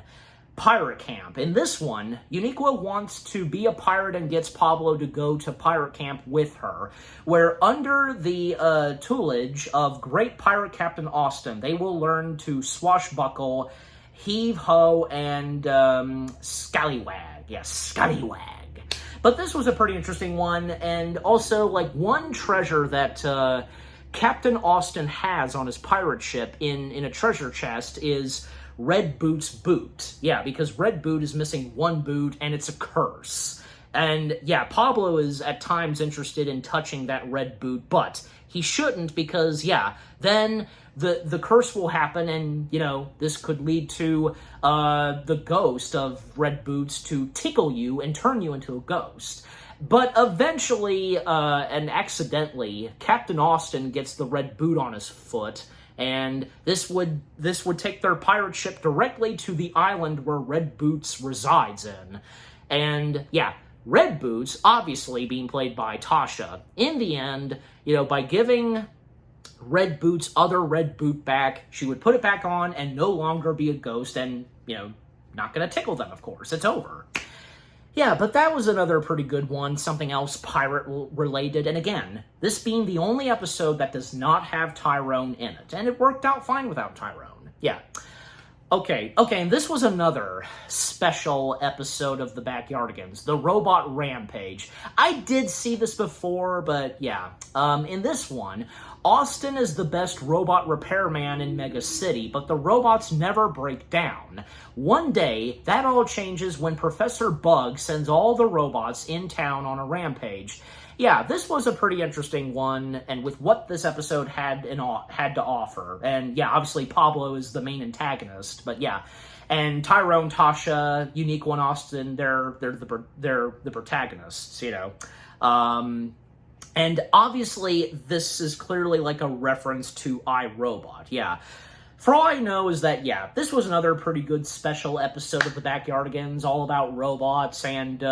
Pirate Camp. In this one, Uniqua wants to be a pirate and gets Pablo to go to pirate camp with her, where under the tutelage of great pirate Captain Austin, they will learn to swashbuckle, heave-ho, and scallywag. Yes, scallywag. But this was a pretty interesting one, and also, like, one treasure that Captain Austin has on his pirate ship in a treasure chest is Red Boot's boot. Yeah, because Red Boot is missing one boot, and it's a curse. And, yeah, Pablo is at times interested in touching that Red Boot, but he shouldn't, because, yeah, then the curse will happen, and, you know, this could lead to the ghost of Red Boots to tickle you and turn you into a ghost. But eventually, and accidentally, Captain Austin gets the Red Boot on his foot, and this would take their pirate ship directly to the island where Red Boots resides in. And, yeah, Red Boots, obviously being played by Tasha, in the end, you know, by giving Red Boot's other red boot back. She would put it back on and no longer be a ghost and, not gonna tickle them, of course. It's over. Yeah, but that was another pretty good one. Something else pirate-related. And again, this being the only episode that does not have Tyrone in it. And it worked out fine without Tyrone. Yeah. Okay, and this was another special episode of the Backyardigans, the Robot Rampage. I did see this before, but yeah. In this one, Austin is the best robot repairman in Mega City, but the robots never break down. One day, that all changes when Professor Bug sends all the robots in town on a rampage. Yeah, this was a pretty interesting one, and with what this episode had to offer. And yeah, obviously Pablo is the main antagonist, but yeah. And Tyrone, Tasha, Unique One, Austin, they're the protagonists, And obviously, this is clearly like a reference to iRobot, yeah. For all I know is that, yeah, this was another pretty good special episode of the Backyardigans, all about robots and,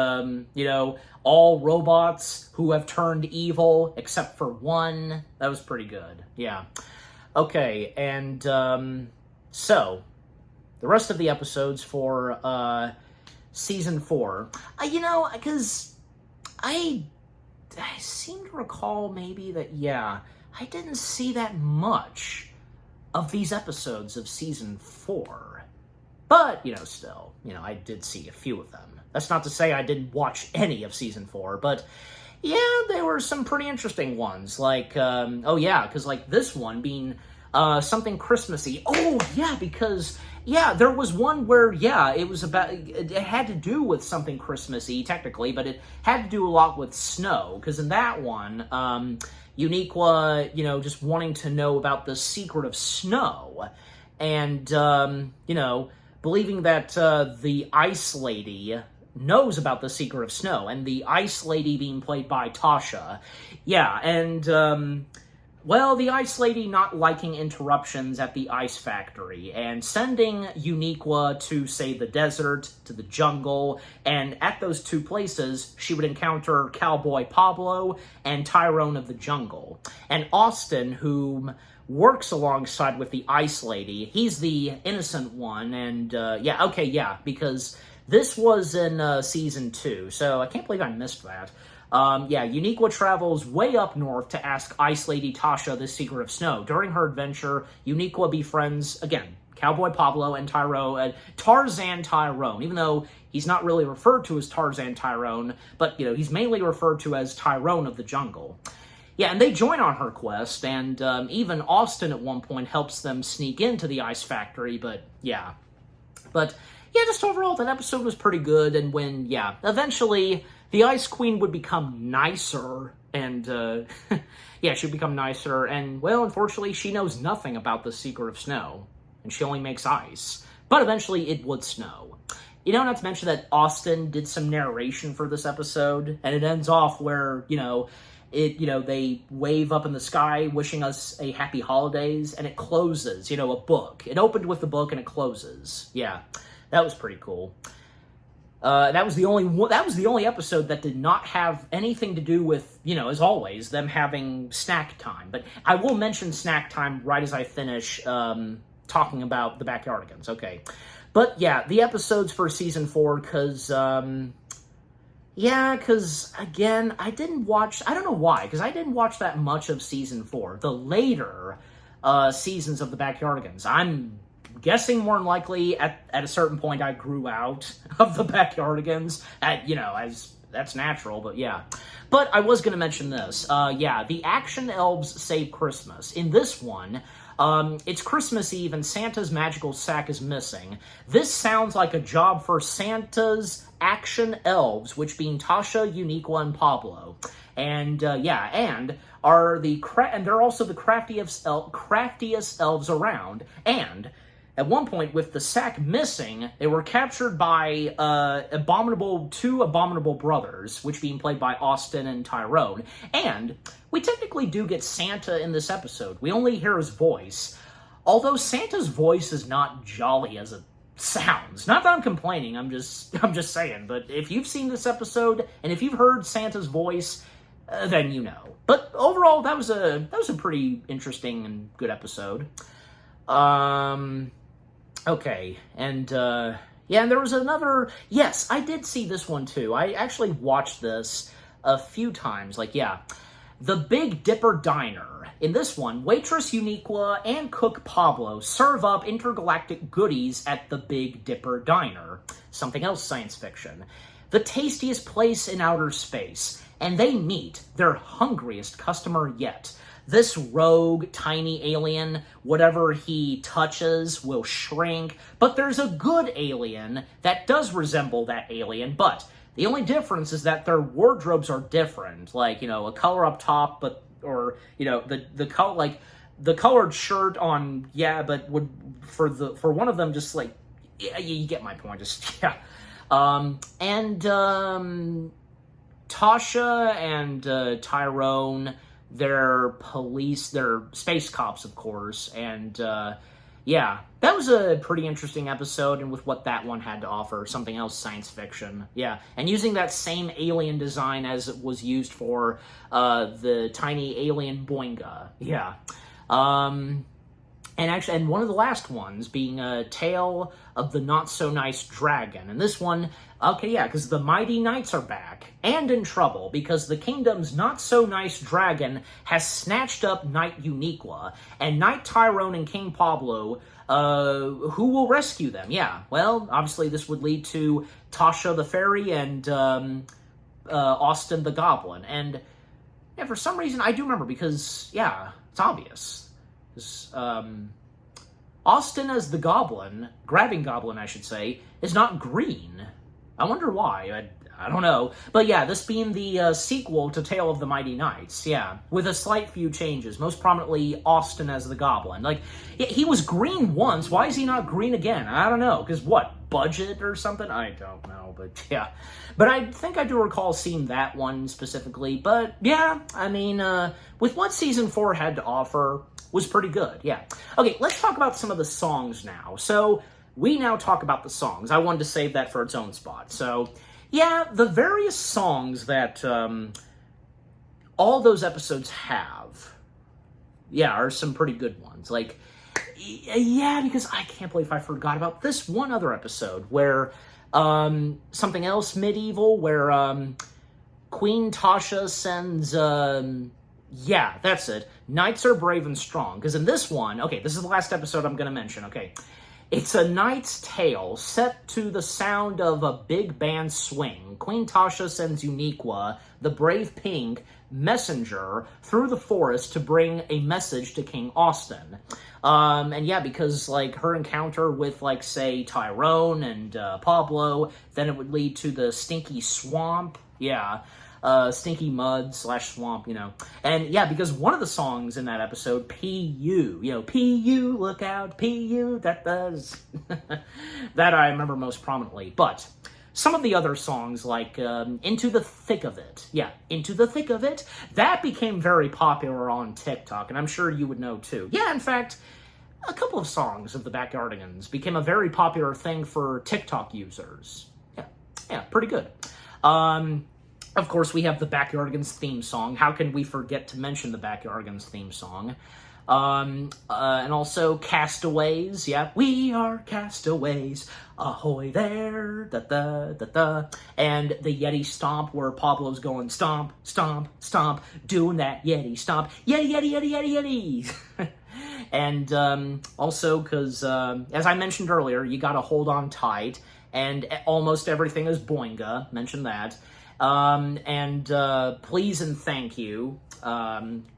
all robots who have turned evil, except for one. That was pretty good, yeah. Okay, and, so, the rest of the episodes for, Season 4, because I seem to recall maybe that, yeah, I didn't see that much of these episodes of Season 4. But, still, I did see a few of them. That's not to say I didn't watch any of Season 4, but, yeah, there were some pretty interesting ones. Like, because, this one being, something Christmassy. Oh, yeah, because, yeah, there was one where, yeah, it had to do with something Christmassy, technically, but it had to do a lot with snow, because in that one, Uniqua, just wanting to know about the secret of snow, and, believing that the Ice Lady knows about the secret of snow, and the Ice Lady being played by Tasha. Yeah, and, the Ice Lady not liking interruptions at the ice factory, and sending Uniqua to, say, the desert, to the jungle, and at those two places, she would encounter Cowboy Pablo and Tyrone of the Jungle. And Austin, whom works alongside with the Ice Lady, he's the innocent one, and, because this was in Season 2, so I can't believe I missed that. Uniqua travels way up north to ask Ice Lady Tasha the secret of snow. During her adventure, Uniqua befriends, again, Cowboy Pablo and Tarzan Tyrone, even though he's not really referred to as Tarzan Tyrone, but, he's mainly referred to as Tyrone of the Jungle. Yeah, and they join on her quest, and even Austin at one point helps them sneak into the ice factory, but, yeah. But, yeah, just overall, that episode was pretty good, and when, yeah, eventually the Ice Queen would become nicer, and, she'd become nicer, and, well, unfortunately, she knows nothing about the secret of snow, and she only makes ice. But eventually, it would snow. Not to mention that Austin did some narration for this episode, and it ends off where, they wave up in the sky, wishing us a happy holidays, and it closes, a book. It opened with the book, and it closes. Yeah, that was pretty cool. That was the only episode that did not have anything to do with, as always, them having snack time. But I will mention snack time right as I finish talking about the Backyardigans, okay? But yeah, the episodes for Season 4, because again, I don't know why, because I didn't watch that much of Season 4. The later seasons of the Backyardigans. I'm guessing more than likely at a certain point I grew out of the Backyardigans, as that's natural, but yeah. But I was going to mention this. The Action Elves Save Christmas. In this one, it's Christmas Eve and Santa's magical sack is missing. This sounds like a job for Santa's Action Elves, which being Tasha, Uniqua, and Pablo. And, and they're also the craftiest elves around, and at one point, with the sack missing, they were captured by two abominable brothers, which being played by Austin and Tyrone. And we technically do get Santa in this episode. We only hear his voice, although Santa's voice is not jolly as it sounds. Not that I'm complaining, I'm just saying. But if you've seen this episode, and if you've heard Santa's voice, then you know. But overall, that was a pretty interesting and good episode. Okay, and yeah, and there was another. Yes, I did see this one too. I actually watched this a few times. Like, yeah, the Big Dipper Diner. In this one, waitress Uniqua and cook Pablo serve up intergalactic goodies at the Big Dipper Diner. Something else science fiction. The tastiest place in outer space, and they meet their hungriest customer yet. This rogue, tiny alien, whatever he touches will shrink, but there's a good alien that does resemble that alien, but the only difference is that their wardrobes are different. Like, a color up top, but the color, like the colored shirt on, yeah, but would for one of them just like, yeah, you get my point. Just yeah, and Tasha and Tyrone, they're space cops, of course, and yeah, that was a pretty interesting episode, and with what that one had to offer, something else science fiction, yeah, and using that same alien design as it was used for the tiny alien Boinga, yeah, and one of the last ones being a Tale of the Not So Nice Dragon, and this one, okay, yeah, because the Mighty Knights are back, and in trouble, because the kingdom's not so nice dragon has snatched up Knight Uniqua, and Knight Tyrone and King Pablo, who will rescue them? Yeah, well, obviously this would lead to Tasha the Fairy and Austin the Goblin, and yeah, for some reason, I do remember, because, yeah, it's obvious. Austin as the Goblin, grabbing Goblin, I should say, is not green. I wonder why. I don't know. But yeah, this being the sequel to Tale of the Mighty Knights, yeah, with a slight few changes, most prominently Austin as the Goblin. Like, he was green once, why is he not green again? I don't know, because what, budget or something? I don't know, but yeah. But I think I do recall seeing that one specifically, but yeah, I mean, with what Season 4 had to offer, was pretty good, yeah. Okay, let's talk about some of the songs now. So, we now talk about the songs. I wanted to save that for its own spot. So, yeah, the various songs that all those episodes have, yeah, are some pretty good ones. Like, yeah, because I can't believe I forgot about this one other episode where something else medieval, where Queen Tasha sends, yeah, that's it. Knights are brave and strong. Because in this one, okay, this is the last episode I'm going to mention, okay. It's a knight's tale set to the sound of a big band swing. Queen Tasha sends Uniqua, the brave pink, messenger through the forest to bring a message to King Austin. And yeah, because, like, her encounter with, like, say, Tyrone and Pablo, then it would lead to the stinky swamp, yeah, stinky mud / swamp, And yeah, because one of the songs in that episode, P.U., P.U., look out, P.U., that does, that I remember most prominently. But some of the other songs, like Into the Thick of It, yeah, Into the Thick of It, that became very popular on TikTok, and I'm sure you would know too. Yeah, in fact, a couple of songs of the Backyardigans became a very popular thing for TikTok users. Yeah, pretty good. Of course, we have the Backyardigans theme song. How can we forget to mention the Backyardigans theme song? And also Castaways. Yeah, we are castaways. Ahoy there. Da-da-da-da. And the Yeti stomp, where Pablo's going stomp, stomp, stomp, doing that Yeti stomp. Yeti, Yeti, Yeti, Yeti, Yeti. And also because, as I mentioned earlier, you gotta hold on tight. And almost everything is Boinga. Mentioned that. And please and thank you.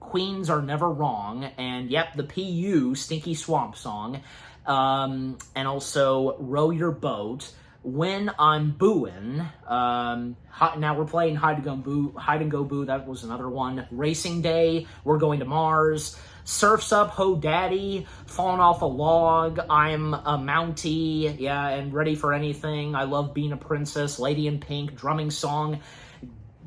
Queens are never wrong. And yep, the PU Stinky Swamp song. And also Row Your Boat. When I'm Booin'. Now we're playing Hide and Go Boo. That was another one. Racing Day. We're Going to Mars. Surf's Up, Ho Daddy, Falling Off a Log, I'm a Mountie, yeah, and Ready for Anything, I Love Being a Princess, Lady in Pink, Drumming Song,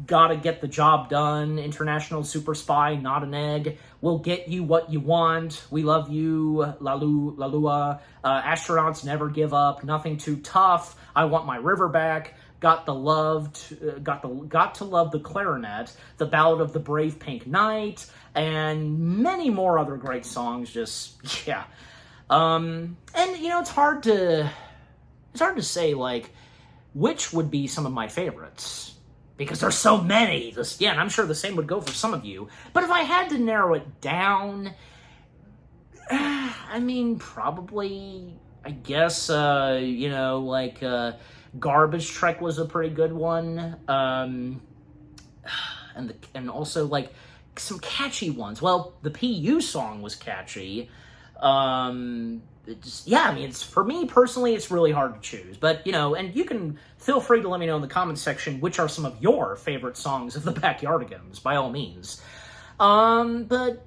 Gotta Get the Job Done, International Super Spy, Not an Egg, We'll Get You What You Want, We Love You, Lalua, Astronauts Never Give Up, Nothing Too Tough, I Want My River Back, Got to Love the Clarinet, The Ballad of the Brave Pink Knight, and many more other great songs. Just, yeah. And, you know, it's hard to say, like, which would be some of my favorites, because there's so many. Yeah, and I'm sure the same would go for some of you. But if I had to narrow it down, I mean, probably, I guess, you know, like, Garbage Trek was a pretty good one. And also, like, some catchy ones. Well, the PU song was catchy. Yeah, I mean, for me personally, it's really hard to choose. But, you know, and you can feel free to let me know in the comments section which are some of your favorite songs of the Backyardigans, by all means. But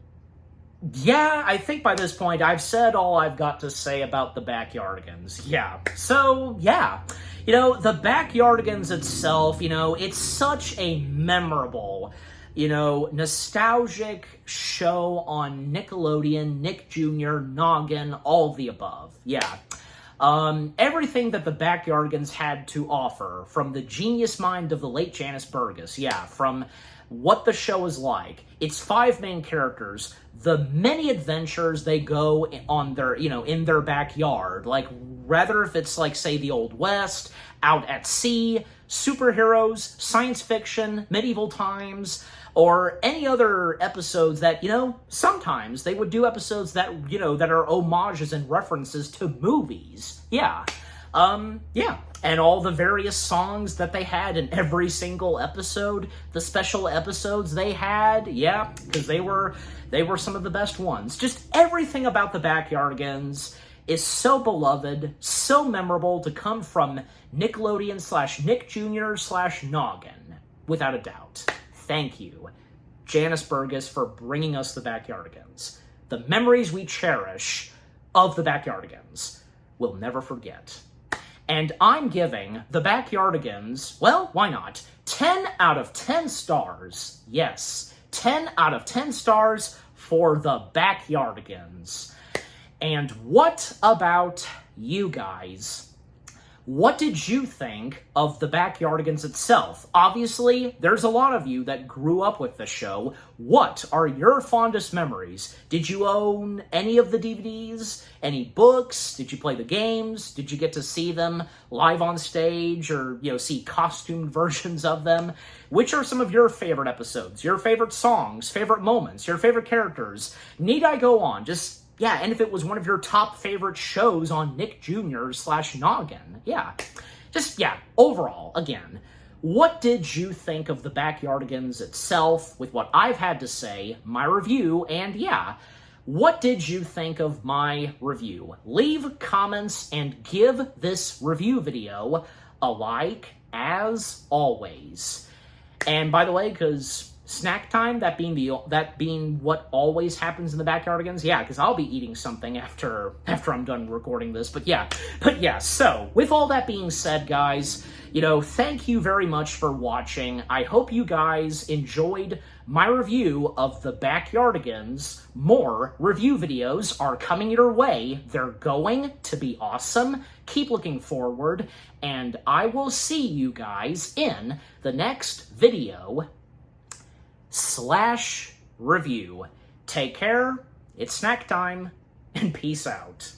yeah, I think by this point, I've said all I've got to say about the Backyardigans. Yeah. So, yeah. You know, the Backyardigans itself, you know, it's such a memorable, you know, nostalgic show on Nickelodeon, Nick Jr., Noggin, all of the above. Yeah. Everything that the Backyardigans had to offer, from the genius mind of the late Janice Burgess, yeah, from what the show is like, its 5 main characters, the many adventures they go on their, you know, in their backyard, like, rather if it's like, say, the Old West, out at sea, superheroes, science fiction, medieval times, or any other episodes that, you know, sometimes they would do episodes that, you know, that are homages and references to movies. Yeah. Yeah. And all the various songs that they had in every single episode, the special episodes they had, yeah, because they were some of the best ones. Just everything about the Backyardigans is so beloved, so memorable to come from Nickelodeon / Nick Jr. / Noggin, without a doubt. Thank you, Janice Burgess, for bringing us the Backyardigans. The memories we cherish of the Backyardigans we'll never forget. And I'm giving the Backyardigans, well, why not, 10 out of 10 stars. Yes, 10 out of 10 stars for the Backyardigans. And what about you guys? What did you think of the Backyardigans itself? Obviously, there's a lot of you that grew up with the show. What are your fondest memories? Did you own any of the DVDs? Any books? Did you play the games? Did you get to see them live on stage, or, you know, see costumed versions of them? Which are some of your favorite episodes? Your favorite songs? Favorite moments? Your favorite characters? Need I go on? Just, yeah, and if it was one of your top favorite shows on Nick Jr. / Noggin. Yeah. Just, yeah, overall, again, what did you think of the Backyardigans itself, with what I've had to say, my review, and yeah, what did you think of my review? Leave comments and give this review video a like, as always. And by the way, because snack time, that being what always happens in the Backyardigans, yeah, because I'll be eating something after I'm done recording this. But yeah, so with all that being said, guys, you know, thank you very much for watching. I hope you guys enjoyed my review of the Backyardigans. More review videos are coming your way. They're going to be awesome. Keep looking forward, and I will see you guys in the next video / review. Take care, it's snack time, and peace out.